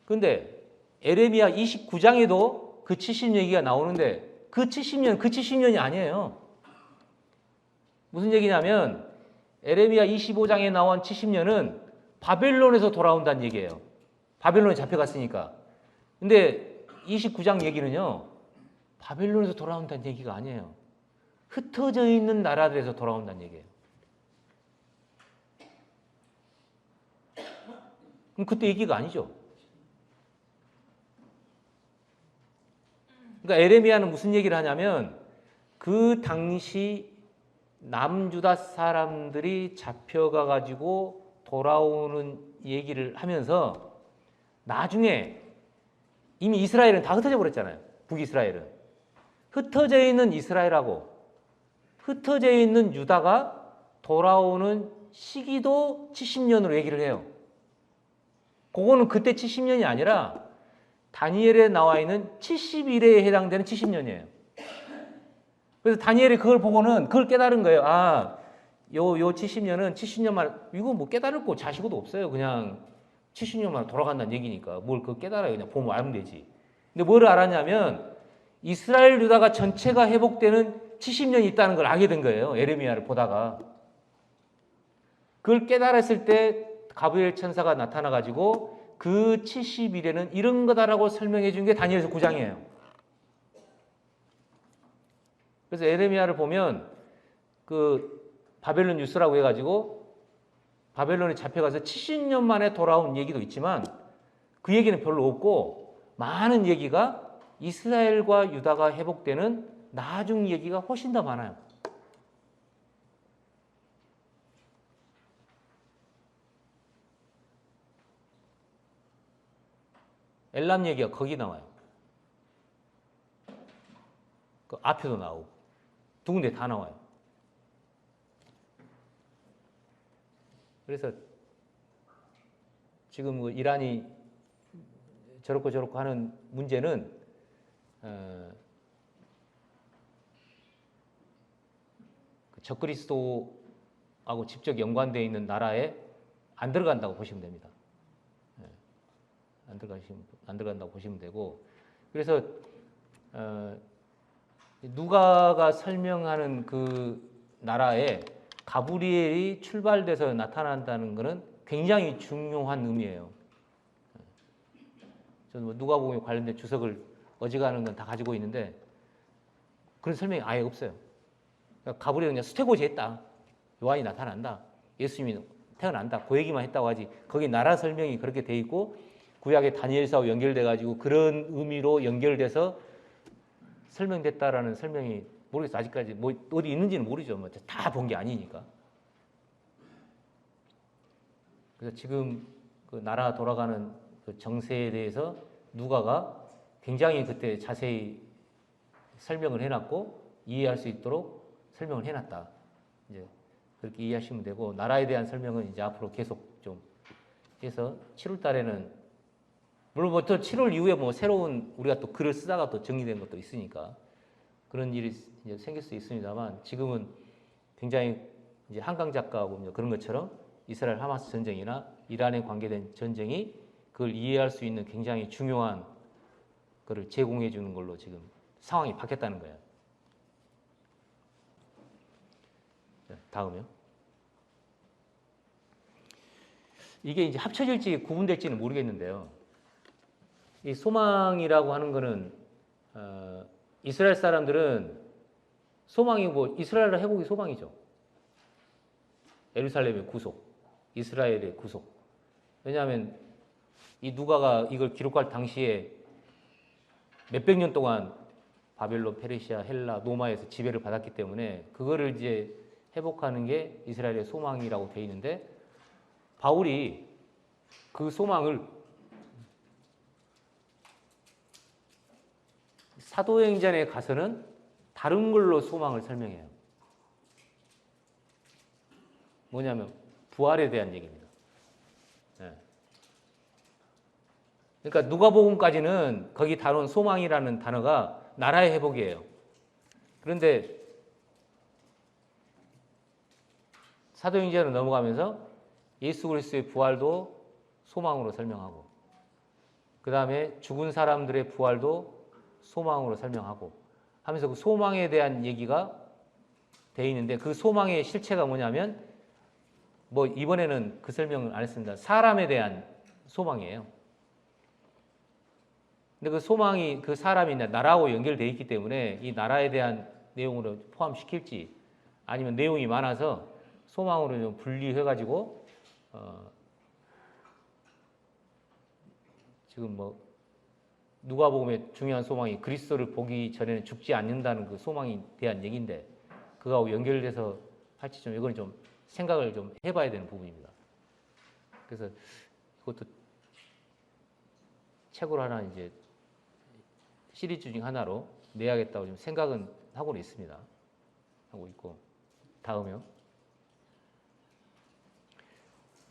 근데 에레미야 29장에도 그 70년 얘기가 나오는데 그 70년이 아니에요. 무슨 얘기냐면 에레미야 25장에 나온 70년은 바벨론에서 돌아온다는 얘기예요. 바벨론에 잡혀갔으니까. 근데 29장 얘기는요, 바벨론에서 돌아온다는 얘기가 아니에요. 흩어져 있는 나라들에서 돌아온다는 얘기예요. 그럼 그때 얘기가 아니죠. 그러니까 에레미야는 무슨 얘기를 하냐면 그 당시 남유다 사람들이 잡혀가 가지고 돌아오는 얘기를 하면서 나중에 이미 이스라엘은 다 흩어져 버렸잖아요. 북이스라엘은. 흩어져 있는 이스라엘하고 흩어져 있는 유다가 돌아오는 시기도 70년으로 얘기를 해요. 그거는 그때 70년이 아니라 다니엘에 나와 있는 70일에 해당되는 70년이에요. 그래서 다니엘이 그걸 보고는 그걸 깨달은 거예요. 아, 요 70년은 70년 만에, 이거 뭐 깨달을 거 자시고도 없어요. 그냥 70년 만에 돌아간다는 얘기니까. 뭘 그거 깨달아요. 그냥 보면 알면 되지. 근데 뭘 알았냐면 이스라엘 유다가 전체가 회복되는 70년이 있다는 걸 알게 된 거예요. 에레미야를 보다가. 그걸 깨달았을 때 가브리엘 천사가 나타나가지고 그 70일에는 이런 거다라고 설명해 준 게 다니엘서 9장이에요. 그래서 에레미야를 보면 그 바벨론 뉴스라고 해가지고 바벨론에 잡혀가서 70년 만에 돌아온 얘기도 있지만 그 얘기는 별로 없고 많은 얘기가 이스라엘과 유다가 회복되는 나중 얘기가 훨씬 더 많아요. 엘람 얘기가 거기 나와요. 그 앞에도 나오고 두 군데 다 나와요. 그래서 지금 그 이란이 저렇고 하는 문제는 적그리스도하고 직접 연관되어 있는 나라에 안 들어간다고 보시면 됩니다. 안 들어간다고 보시면 되고, 그래서 누가가 설명하는 그 나라에 가브리엘이 출발돼서 나타난다는 것은 굉장히 중요한 의미예요. 저는 뭐 누가복음에 관련된 주석을 어지간한 건 다 가지고 있는데 그런 설명이 아예 없어요. 그러니까 가브리엘은 그냥 수태고지 했다. 요한이 나타난다. 예수님이 태어난다. 그 얘기만 했다고 하지. 거기 나라 설명이 그렇게 돼 있고 구약의 다니엘서하고 연결돼 가지고 그런 의미로 연결돼서 설명됐다라는 설명이 모르겠어요. 아직까지 뭐 어디 있는지는 모르죠. 뭐 다 본 게 아니니까. 그래서 지금 그 나라 돌아가는 그 정세에 대해서 누가가 굉장히 그때 자세히 설명을 해놨고 이해할 수 있도록 설명을 해놨다. 이제 그렇게 이해하시면 되고, 나라에 대한 설명은 이제 앞으로 계속 좀 해서 7월 달에는, 물론 뭐 또 7월 이후에 뭐 새로운 우리가 또 글을 쓰다가 또 정리된 것도 있으니까 그런 일이 이제 생길 수 있습니다만, 지금은 굉장히 이제 한강 작가하고 그런 것처럼 이스라엘 하마스 전쟁이나 이란에 관계된 전쟁이 그걸 이해할 수 있는 굉장히 중요한 거를 제공해 주는 걸로 지금 상황이 바뀌었다는 거예요. 다음이요. 이게 이제 합쳐질지 구분될지는 모르겠는데요. 이 소망이라고 하는 거는 이스라엘 사람들은 소망이고 이스라엘의 회복이 소망이죠. 예루살렘의 구속, 이스라엘의 구속. 왜냐하면 이 누가가 이걸 기록할 당시에 몇백 년 동안 바벨론, 페르시아, 헬라, 로마에서 지배를 받았기 때문에 그거를 이제 회복하는 게 이스라엘의 소망이라고 되어 있는데, 바울이 그 소망을 사도행전에 가서는 다른 걸로 소망을 설명해요. 뭐냐면 부활에 대한 얘기입니다. 그러니까 누가복음까지는 거기 다룬 소망이라는 단어가 나라의 회복이에요. 그런데 사도행전으로 넘어가면서 예수 그리스도의 부활도 소망으로 설명하고, 그 다음에 죽은 사람들의 부활도 소망으로 설명하고 하면서 그 소망에 대한 얘기가 돼 있는데, 그 소망의 실체가 뭐냐면, 뭐 이번에는 그 설명을 안 했습니다. 사람에 대한 소망이에요. 근데 그 소망이 그 사람이 나라하고 연결되어 있기 때문에 이 나라에 대한 내용으로 포함시킬지, 아니면 내용이 많아서 소망으로 좀 분리해가지고 지금 뭐 누가복음의 중요한 소망이 그리스도를 보기 전에는 죽지 않는다는 그 소망에 대한 얘기인데, 그거하고 연결돼서 할지 좀 이건 좀 생각을 좀 해봐야 되는 부분입니다. 그래서 이것도 책으로 하나 이제 시리즈 중 하나로 내야겠다고 좀 생각은 하고는 있습니다. 하고 있고. 다음에요.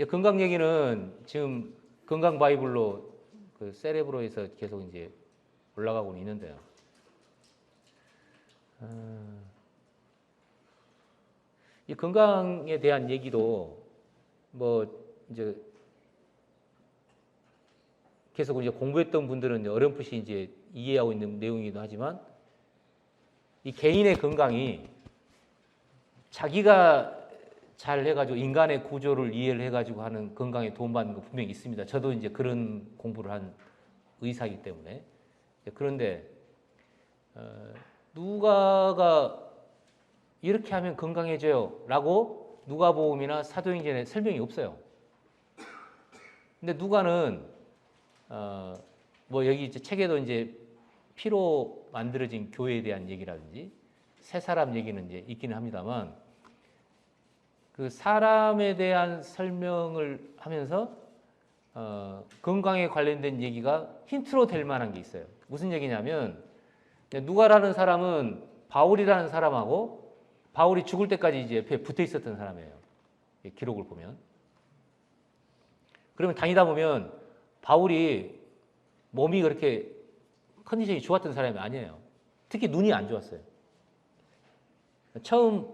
건강 얘기는 지금 건강 바이블로 그 세레브로에서 계속 이제 올라가고 있는데요. 이 건강에 대한 얘기도 뭐 이제 계속 이제 공부했던 분들은 어렴풋이 이제 이해하고 있는 내용이기도 하지만, 이 개인의 건강이 자기가 잘 해가지고 인간의 구조를 이해를 해가지고 하는 건강에 도움받는 거 분명히 있습니다. 저도 이제 그런 공부를 한 의사이기 때문에. 그런데 누가가 이렇게 하면 건강해져요 라고 누가복음이나 사도행전에 설명이 없어요. 근데 누가는 뭐 여기 이제 책에도 이제 피로 만들어진 교회에 대한 얘기라든지 새 사람 얘기는 이제 있기는 합니다만, 그 사람에 대한 설명을 하면서 건강에 관련된 얘기가 힌트로 될 만한 게 있어요. 무슨 얘기냐면, 누가라는 사람은 바울이라는 사람하고 바울이 죽을 때까지 이제 옆에 붙어 있었던 사람이에요. 기록을 보면. 그러면 다니다 보면 바울이 몸이 그렇게 컨디션이 좋았던 사람이 아니에요. 특히 눈이 안 좋았어요. 처음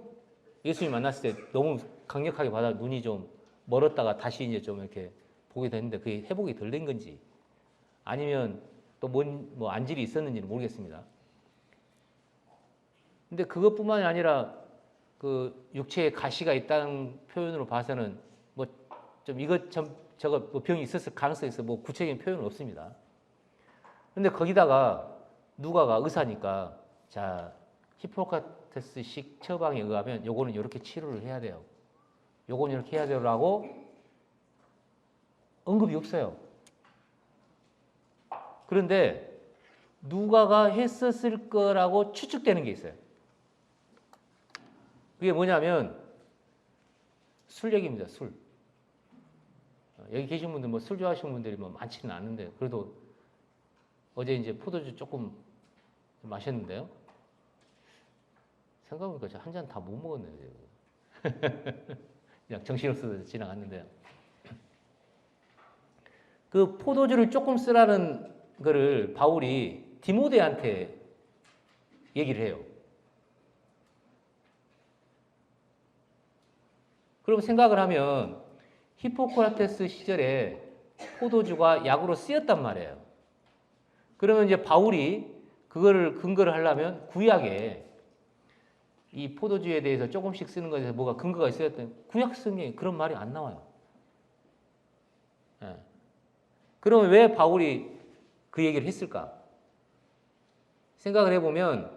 예수님 만났을 때 너무 강력하게 받아 눈이 좀 멀었다가 다시 이제 좀 이렇게 보게 됐는데, 그게 회복이 덜 된 건지 아니면 또 뭐 안질이 있었는지는 모르겠습니다. 근데 그것뿐만이 아니라 그 육체에 가시가 있다는 표현으로 봐서는 뭐 좀 이것 저것 뭐 병이 있었을 가능성이 있어, 뭐 구체적인 표현은 없습니다. 근데 거기다가 누가가 의사니까, 자, 히포크라테스식 처방에 의하면 요거는 이렇게 치료를 해야 돼요, 요거는 이렇게 해야 돼요라고 언급이 없어요. 그런데 누가가 했었을 거라고 추측되는 게 있어요. 그게 뭐냐면 술 얘기입니다. 술. 여기 계신 분들 뭐 술 좋아하시는 분들이 뭐 많지는 않은데, 그래도 어제 이제 포도주 조금 마셨는데요. 생각해보니까 한 잔 다 못 먹었네요. 그냥 정신없어서 지나갔는데요. 그 포도주를 조금 쓰라는 거를 바울이 디모데한테 얘기를 해요. 그럼 생각을 하면 히포크라테스 시절에 포도주가 약으로 쓰였단 말이에요. 그러면 이제 바울이 그거를 근거를 하려면 구약에 이 포도주에 대해서 조금씩 쓰는 것에 대해서 뭐가 근거가 있어야 했던, 구약 성경에 그런 말이 안 나와요. 예. 그러면 왜 바울이 그 얘기를 했을까? 생각을 해보면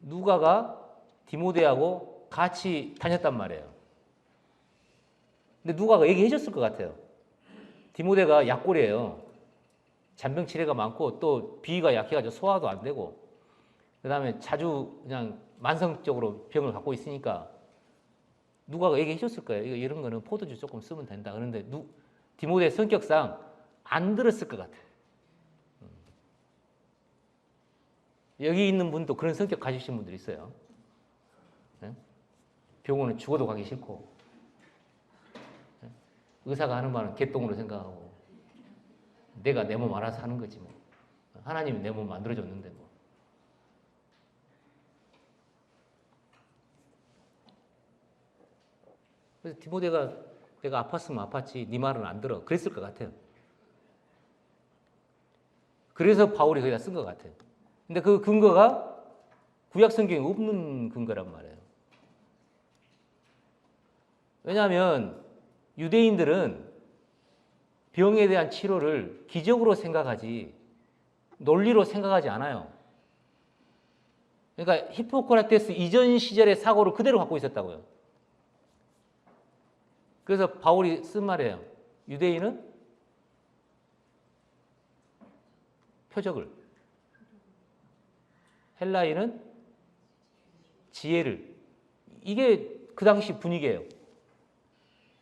누가가 디모데하고 같이 다녔단 말이에요. 근데 누가가 얘기해 줬을 것 같아요. 디모데가 약골이에요. 잔병 치레가 많고 또 비위가 약해가지고 소화도 안 되고, 그 다음에 자주 그냥 만성적으로 병을 갖고 있으니까 누가가 얘기해 줬을 거예요. 이런 거는 포도주 조금 쓰면 된다. 그런데 디모데 성격상 안 들었을 것 같아요. 여기 있는 분도 그런 성격 가지신 분들 있어요. 병원은 죽어도 가기 싫고, 의사가 하는 말은 개똥으로 생각하고, 내가 내 몸 알아서 하는 거지 뭐. 하나님이 내 몸 만들어줬는데 뭐. 그래서 디모데가 내가 아팠으면 아팠지 네 말은 안 들어. 그랬을 것 같아요. 그래서 바울이 거기다 쓴 것 같아요. 근데 그 근거가 구약 성경에 없는 근거란 말이에요. 왜냐하면 유대인들은 병에 대한 치료를 기적으로 생각하지 논리로 생각하지 않아요. 그러니까 히포크라테스 이전 시절의 사고를 그대로 갖고 있었다고요. 그래서 바울이 쓴 말이에요. 유대인은 표적을, 헬라인은 지혜를. 이게 그 당시 분위기예요.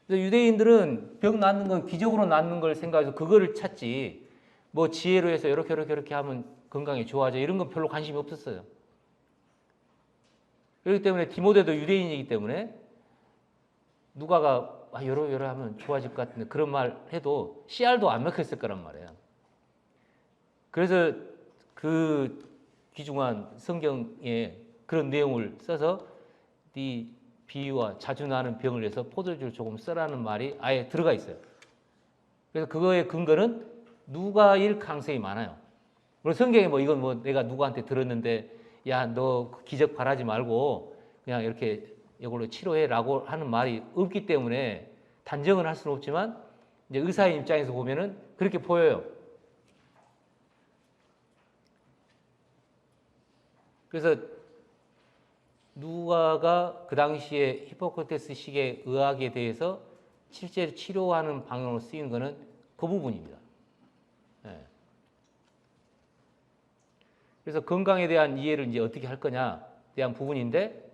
그래서 유대인들은 병 낫는 건 기적으로 낫는 걸 생각해서 그거를 찾지, 뭐 지혜로 해서 이렇게 하면 건강이 좋아져 이런 건 별로 관심이 없었어요. 그렇기 때문에 디모데도 유대인이기 때문에 누가가 여러 하면 좋아질 것 같은데 그런 말 해도 씨알도 안 먹혔을 거란 말이에요. 그래서 그 귀중한 성경에 그런 내용을 써서 네 비유와 자주 나는 병을 위해서 포도주를 조금 써라는 말이 아예 들어가 있어요. 그래서 그거의 근거는 누가일 가능성이 많아요. 물론 성경에 뭐 이건 뭐 내가 누구한테 들었는데 야, 너 기적 바라지 말고 그냥 이렇게 이걸로 치료해라고 하는 말이 없기 때문에 단정은 할 수는 없지만 이제 의사의 입장에서 보면은 그렇게 보여요. 그래서 누가가 그 당시에 히포크라테스식의 의학에 대해서 실제로 치료하는 방향으로 쓰이는 것은 그 부분입니다. 네. 그래서 건강에 대한 이해를 이제 어떻게 할 거냐 대한 부분인데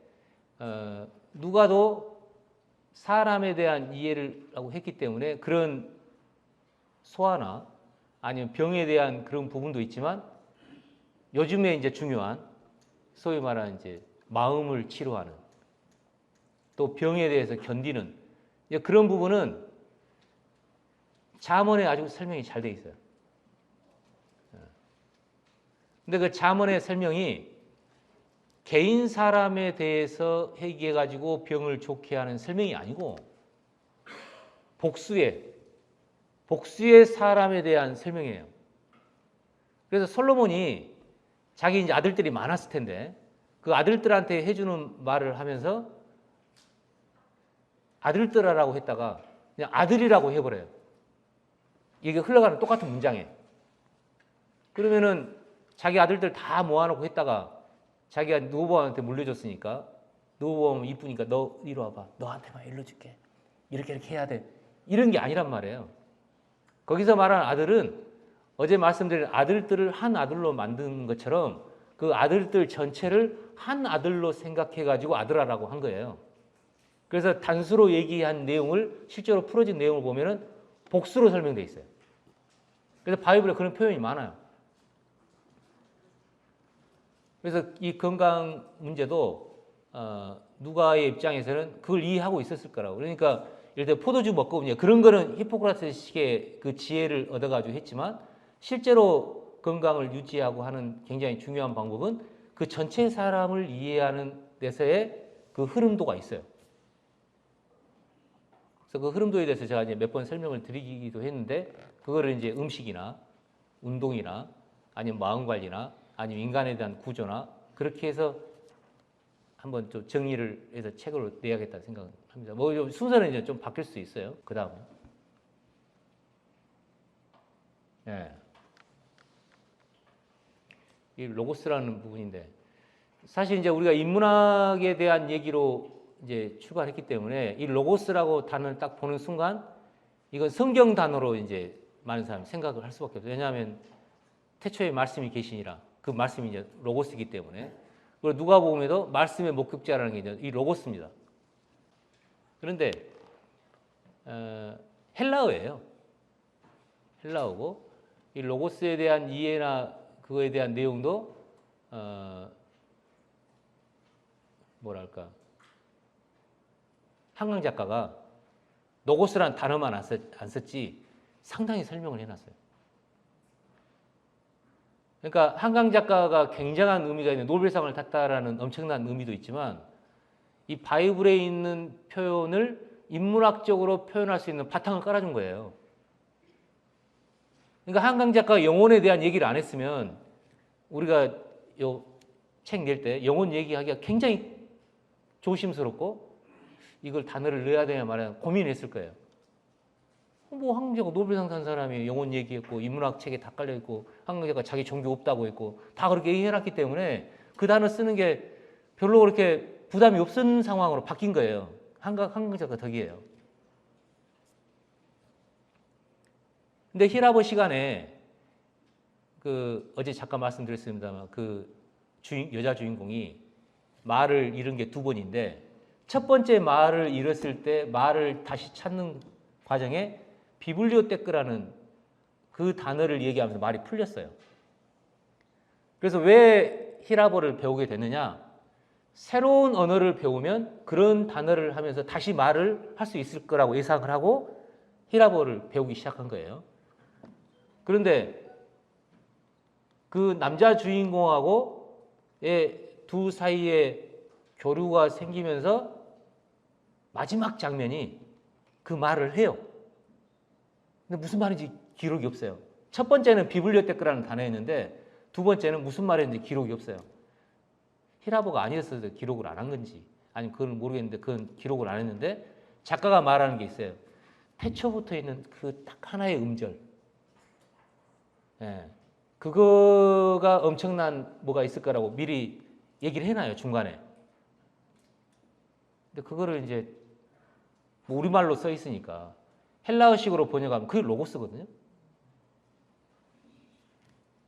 누가도 사람에 대한 이해를 하고 했기 때문에 그런 소아나 아니면 병에 대한 그런 부분도 있지만 요즘에 이제 중요한 소위 말하는 이제 마음을 치료하는 또 병에 대해서 견디는 이제 그런 부분은 잠언에 아주 설명이 잘 돼 있어요. 근데 그 잠언의 설명이 개인 사람에 대해서 얘기해 가지고 병을 좋게 하는 설명이 아니고 복수의 사람에 대한 설명이에요. 그래서 솔로몬이 자기 이제 아들들이 많았을 텐데 그 아들들한테 해주는 말을 하면서 아들들아라고 했다가 그냥 아들이라고 해버려요. 이게 흘러가는 똑같은 문장에. 그러면은 자기 아들들 다 모아놓고 했다가 자기가 노보암한테 물려줬으니까 노보암 이쁘니까 너 이리 와봐. 너한테만 일러줄게. 이렇게 해야 돼. 이런 게 아니란 말이에요. 거기서 말하는 아들은 어제 말씀드린 아들들을 한 아들로 만든 것처럼 그 아들들 전체를 한 아들로 생각해가지고 아들아라고 한 거예요. 그래서 단수로 얘기한 내용을 실제로 풀어진 내용을 보면은 복수로 설명되어 있어요. 그래서 바이블에 그런 표현이 많아요. 그래서 이 건강 문제도 누가의 입장에서는 그걸 이해하고 있었을 거라고. 그러니까 예를 들어 포도주 먹고 그런 거는 히포크라테스식의 그 지혜를 얻어가지고 했지만 실제로 건강을 유지하고 하는 굉장히 중요한 방법은 그 전체 사람을 이해하는 데서의 그 흐름도가 있어요. 그래서 그 흐름도에 대해서 제가 이제 몇 번 설명을 드리기도 했는데 그거를 이제 음식이나 운동이나 아니면 마음 관리나 아니면 인간에 대한 구조나 그렇게 해서 한번 좀 정리를 해서 책으로 내야겠다 생각합니다. 뭐 순서는 이제 좀 바뀔 수 있어요. 그 다음에. 네. 이 로고스라는 부분인데 사실 이제 우리가 인문학에 대한 얘기로 이제 출발했기 때문에 이 로고스라고 단어를 딱 보는 순간 이건 성경 단어로 이제 많은 사람이 생각을 할 수밖에 없어요. 왜냐하면 태초에 말씀이 계시니라 그 말씀이 이제 로고스이기 때문에 그리고 누가복음에도 말씀의 목격자라는 게 이제 이 로고스입니다. 그런데 헬라어예요. 헬라어고 이 로고스에 대한 이해나 그거에 대한 내용도 뭐랄까 한강 작가가 로고스라는 단어만 안 썼지 상당히 설명을 해놨어요. 그러니까 한강 작가가 굉장한 의미가 있는 노벨상을 탔다라는 엄청난 의미도 있지만 이 바이블에 있는 표현을 인문학적으로 표현할 수 있는 바탕을 깔아준 거예요. 그러니까 한강 작가가 영혼에 대한 얘기를 안 했으면 우리가 요 책 낼 때 영혼 얘기하기가 굉장히 조심스럽고 이걸 단어를 넣어야 되냐 말아야 고민했을 거예요. 뭐 한강 작가 노벨상 탄 사람이 영혼 얘기했고 인문학 책에 다 깔려 있고 한강 작가 자기 종교 없다고 했고 다 그렇게 얘기해놨기 때문에 그 단어 쓰는 게 별로 그렇게 부담이 없는 상황으로 바뀐 거예요. 한강 작가 덕이에요. 근데 히라보 시간에 그 어제 잠깐 말씀드렸습니다만 그 여자 주인공이 말을 잃은 게 2번인데 첫 번째 말을 잃었을 때 말을 다시 찾는 과정에 비블리오테크라는 그 단어를 얘기하면서 말이 풀렸어요. 그래서 왜 히라보를 배우게 됐느냐? 새로운 언어를 배우면 그런 단어를 하면서 다시 말을 할 수 있을 거라고 예상을 하고 히라보를 배우기 시작한 거예요. 그런데 그 남자 주인공하고의 두 사이에 교류가 생기면서 마지막 장면이 그 말을 해요. 근데 무슨 말인지 기록이 없어요. 첫 번째는 비블리오테크라는 단어였는데 두 번째는 무슨 말인지 기록이 없어요. 히라보가 아니었어서 기록을 안 한 건지 아니면 그건 모르겠는데 그건 기록을 안 했는데 작가가 말하는 게 있어요. 태초부터 있는 그 딱 하나의 음절. 예. 그거가 엄청난 뭐가 있을 거라고 미리 얘기를 해놔요, 중간에. 근데 그거를 이제 뭐 우리말로 써 있으니까 헬라어식으로 번역하면 그게 로고스거든요.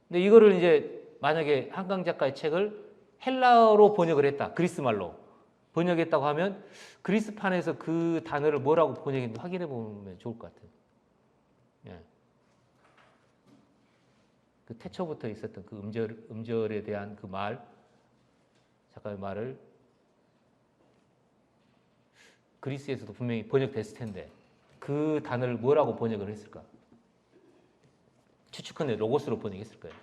근데 이거를 이제 만약에 한강 작가의 책을 헬라어로 번역을 했다, 그리스 말로 번역했다고 하면 그리스판에서 그 단어를 뭐라고 번역했는지 확인해 보면 좋을 것 같아요. 예. 그 태초부터 있었던 그 음절에 대한 그 말, 작가의 말을 그리스에서도 분명히 번역됐을 텐데 그 단어를 뭐라고 번역을 했을까? 추측컨대 로고스로 번역했을 거예요.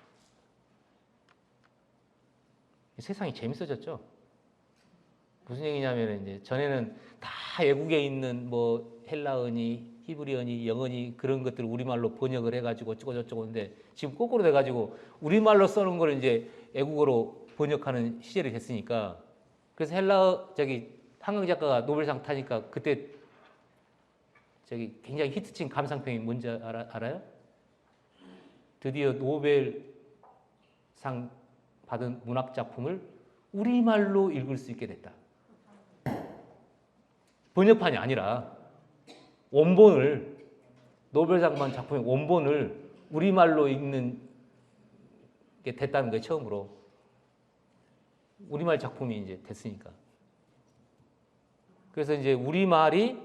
세상이 재밌어졌죠. 무슨 얘기냐면 이제 전에는 다 외국에 있는 뭐 헬라어니, 히브리어니, 영어니 그런 것들을 우리말로 번역을 해가지고 어쩌고 저쩌고 하는데 지금 거꾸로 돼가지고 우리말로 써놓은 걸 이제 외국어로 번역하는 시절이 됐으니까 그래서 헬라어 한강 작가가 노벨상 타니까 그때 굉장히 히트친 감상평이 뭔지 알아요? 드디어 노벨상 받은 문학 작품을 우리말로 읽을 수 있게 됐다. 번역판이 아니라 원본을 노벨상 받은 작품의 원본을 우리말로 읽는 게 됐다는 거예요. 처음으로 우리말 작품이 이제 됐으니까. 그래서 이제 우리말이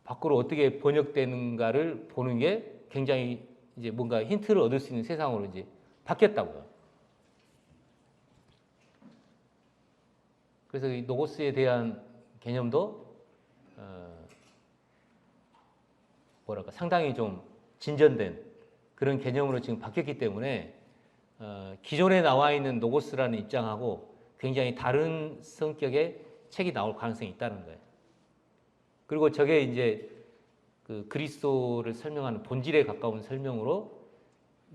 밖으로 어떻게 번역되는가를 보는 게 굉장히 이제 뭔가 힌트를 얻을 수 있는 세상으로 이제 바뀌었다고요. 그래서 이 노고스에 대한 개념도 상당히 좀 진전된 그런 개념으로 지금 바뀌었기 때문에 기존에 나와 있는 노고스라는 입장하고 굉장히 다른 성격의 책이 나올 가능성이 있다는 거예요. 그리고 저게 이제 그 그리스도를 설명하는 본질에 가까운 설명으로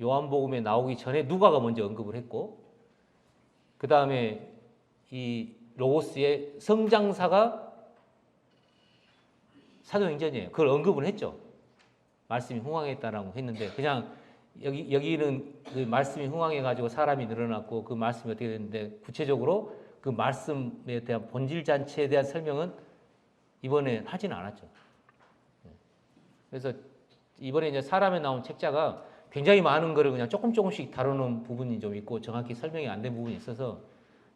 요한복음에 나오기 전에 누가가 먼저 언급을 했고 그 다음에 이 로고스의 성장사가 사도행전이에요. 그걸 언급을 했죠. 말씀이 흥왕했다라고 했는데 그냥 여기는 그 말씀이 흥왕해가지고 사람이 늘어났고 그 말씀이 어떻게 됐는데 구체적으로 그 말씀에 대한 본질 잔치에 대한 설명은 이번에 하지는 않았죠. 그래서 이번에 이제 사람에 나온 책자가 굉장히 많은 거를 그냥 조금씩 다루는 부분이 좀 있고 정확히 설명이 안 된 부분이 있어서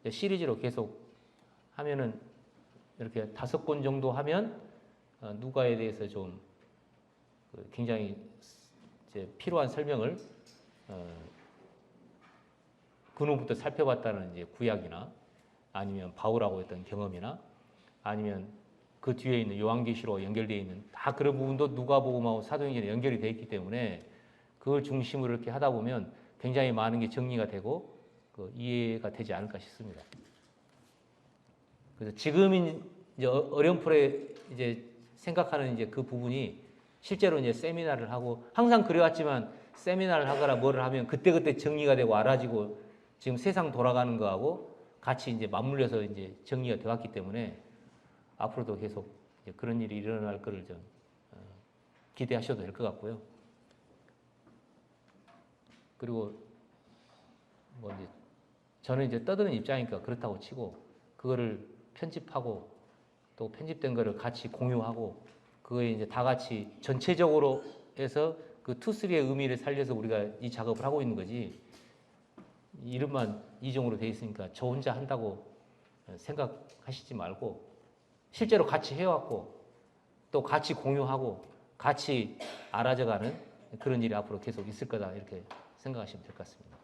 시리즈로 계속 하면은 이렇게 5권 정도 하면 누가에 대해서 좀 굉장히 이제 필요한 설명을 근원부터 살펴봤다는 이제 구약이나 아니면 바울하고 했던 경험이나 아니면 그 뒤에 있는 요한계시로 연결되어 있는 다 그런 부분도 누가복음하고 사도행전에 연결이 되어 있기 때문에 그걸 중심으로 이렇게 하다 보면 굉장히 많은 게 정리가 되고 이해가 되지 않을까 싶습니다. 그래서 지금인 이제 어렴풋에 이제 생각하는 이제 그 부분이 실제로 이제 세미나를 하고 항상 그래왔지만 세미나를 하거나 뭐를 하면 그때그때 정리가 되고 알아지고 지금 세상 돌아가는 거하고 같이 이제 맞물려서 이제 정리가 되었기 때문에 앞으로도 계속 그런 일이 일어날 거를 좀 기대하셔도 될 것 같고요. 그리고 뭐 이제 저는 이제 떠드는 입장이니까 그렇다고 치고 그거를 편집하고 또 편집된 거를 같이 공유하고 그거에 이제 다 같이 전체적으로 해서 그 투쓰리의 의미를 살려서 우리가 이 작업을 하고 있는 거지 이름만 이종으로 돼 있으니까 저 혼자 한다고 생각하시지 말고 실제로 같이 해왔고 또 같이 공유하고 같이 알아져가는 그런 일이 앞으로 계속 있을 거다 이렇게 생각하시면 될 것 같습니다.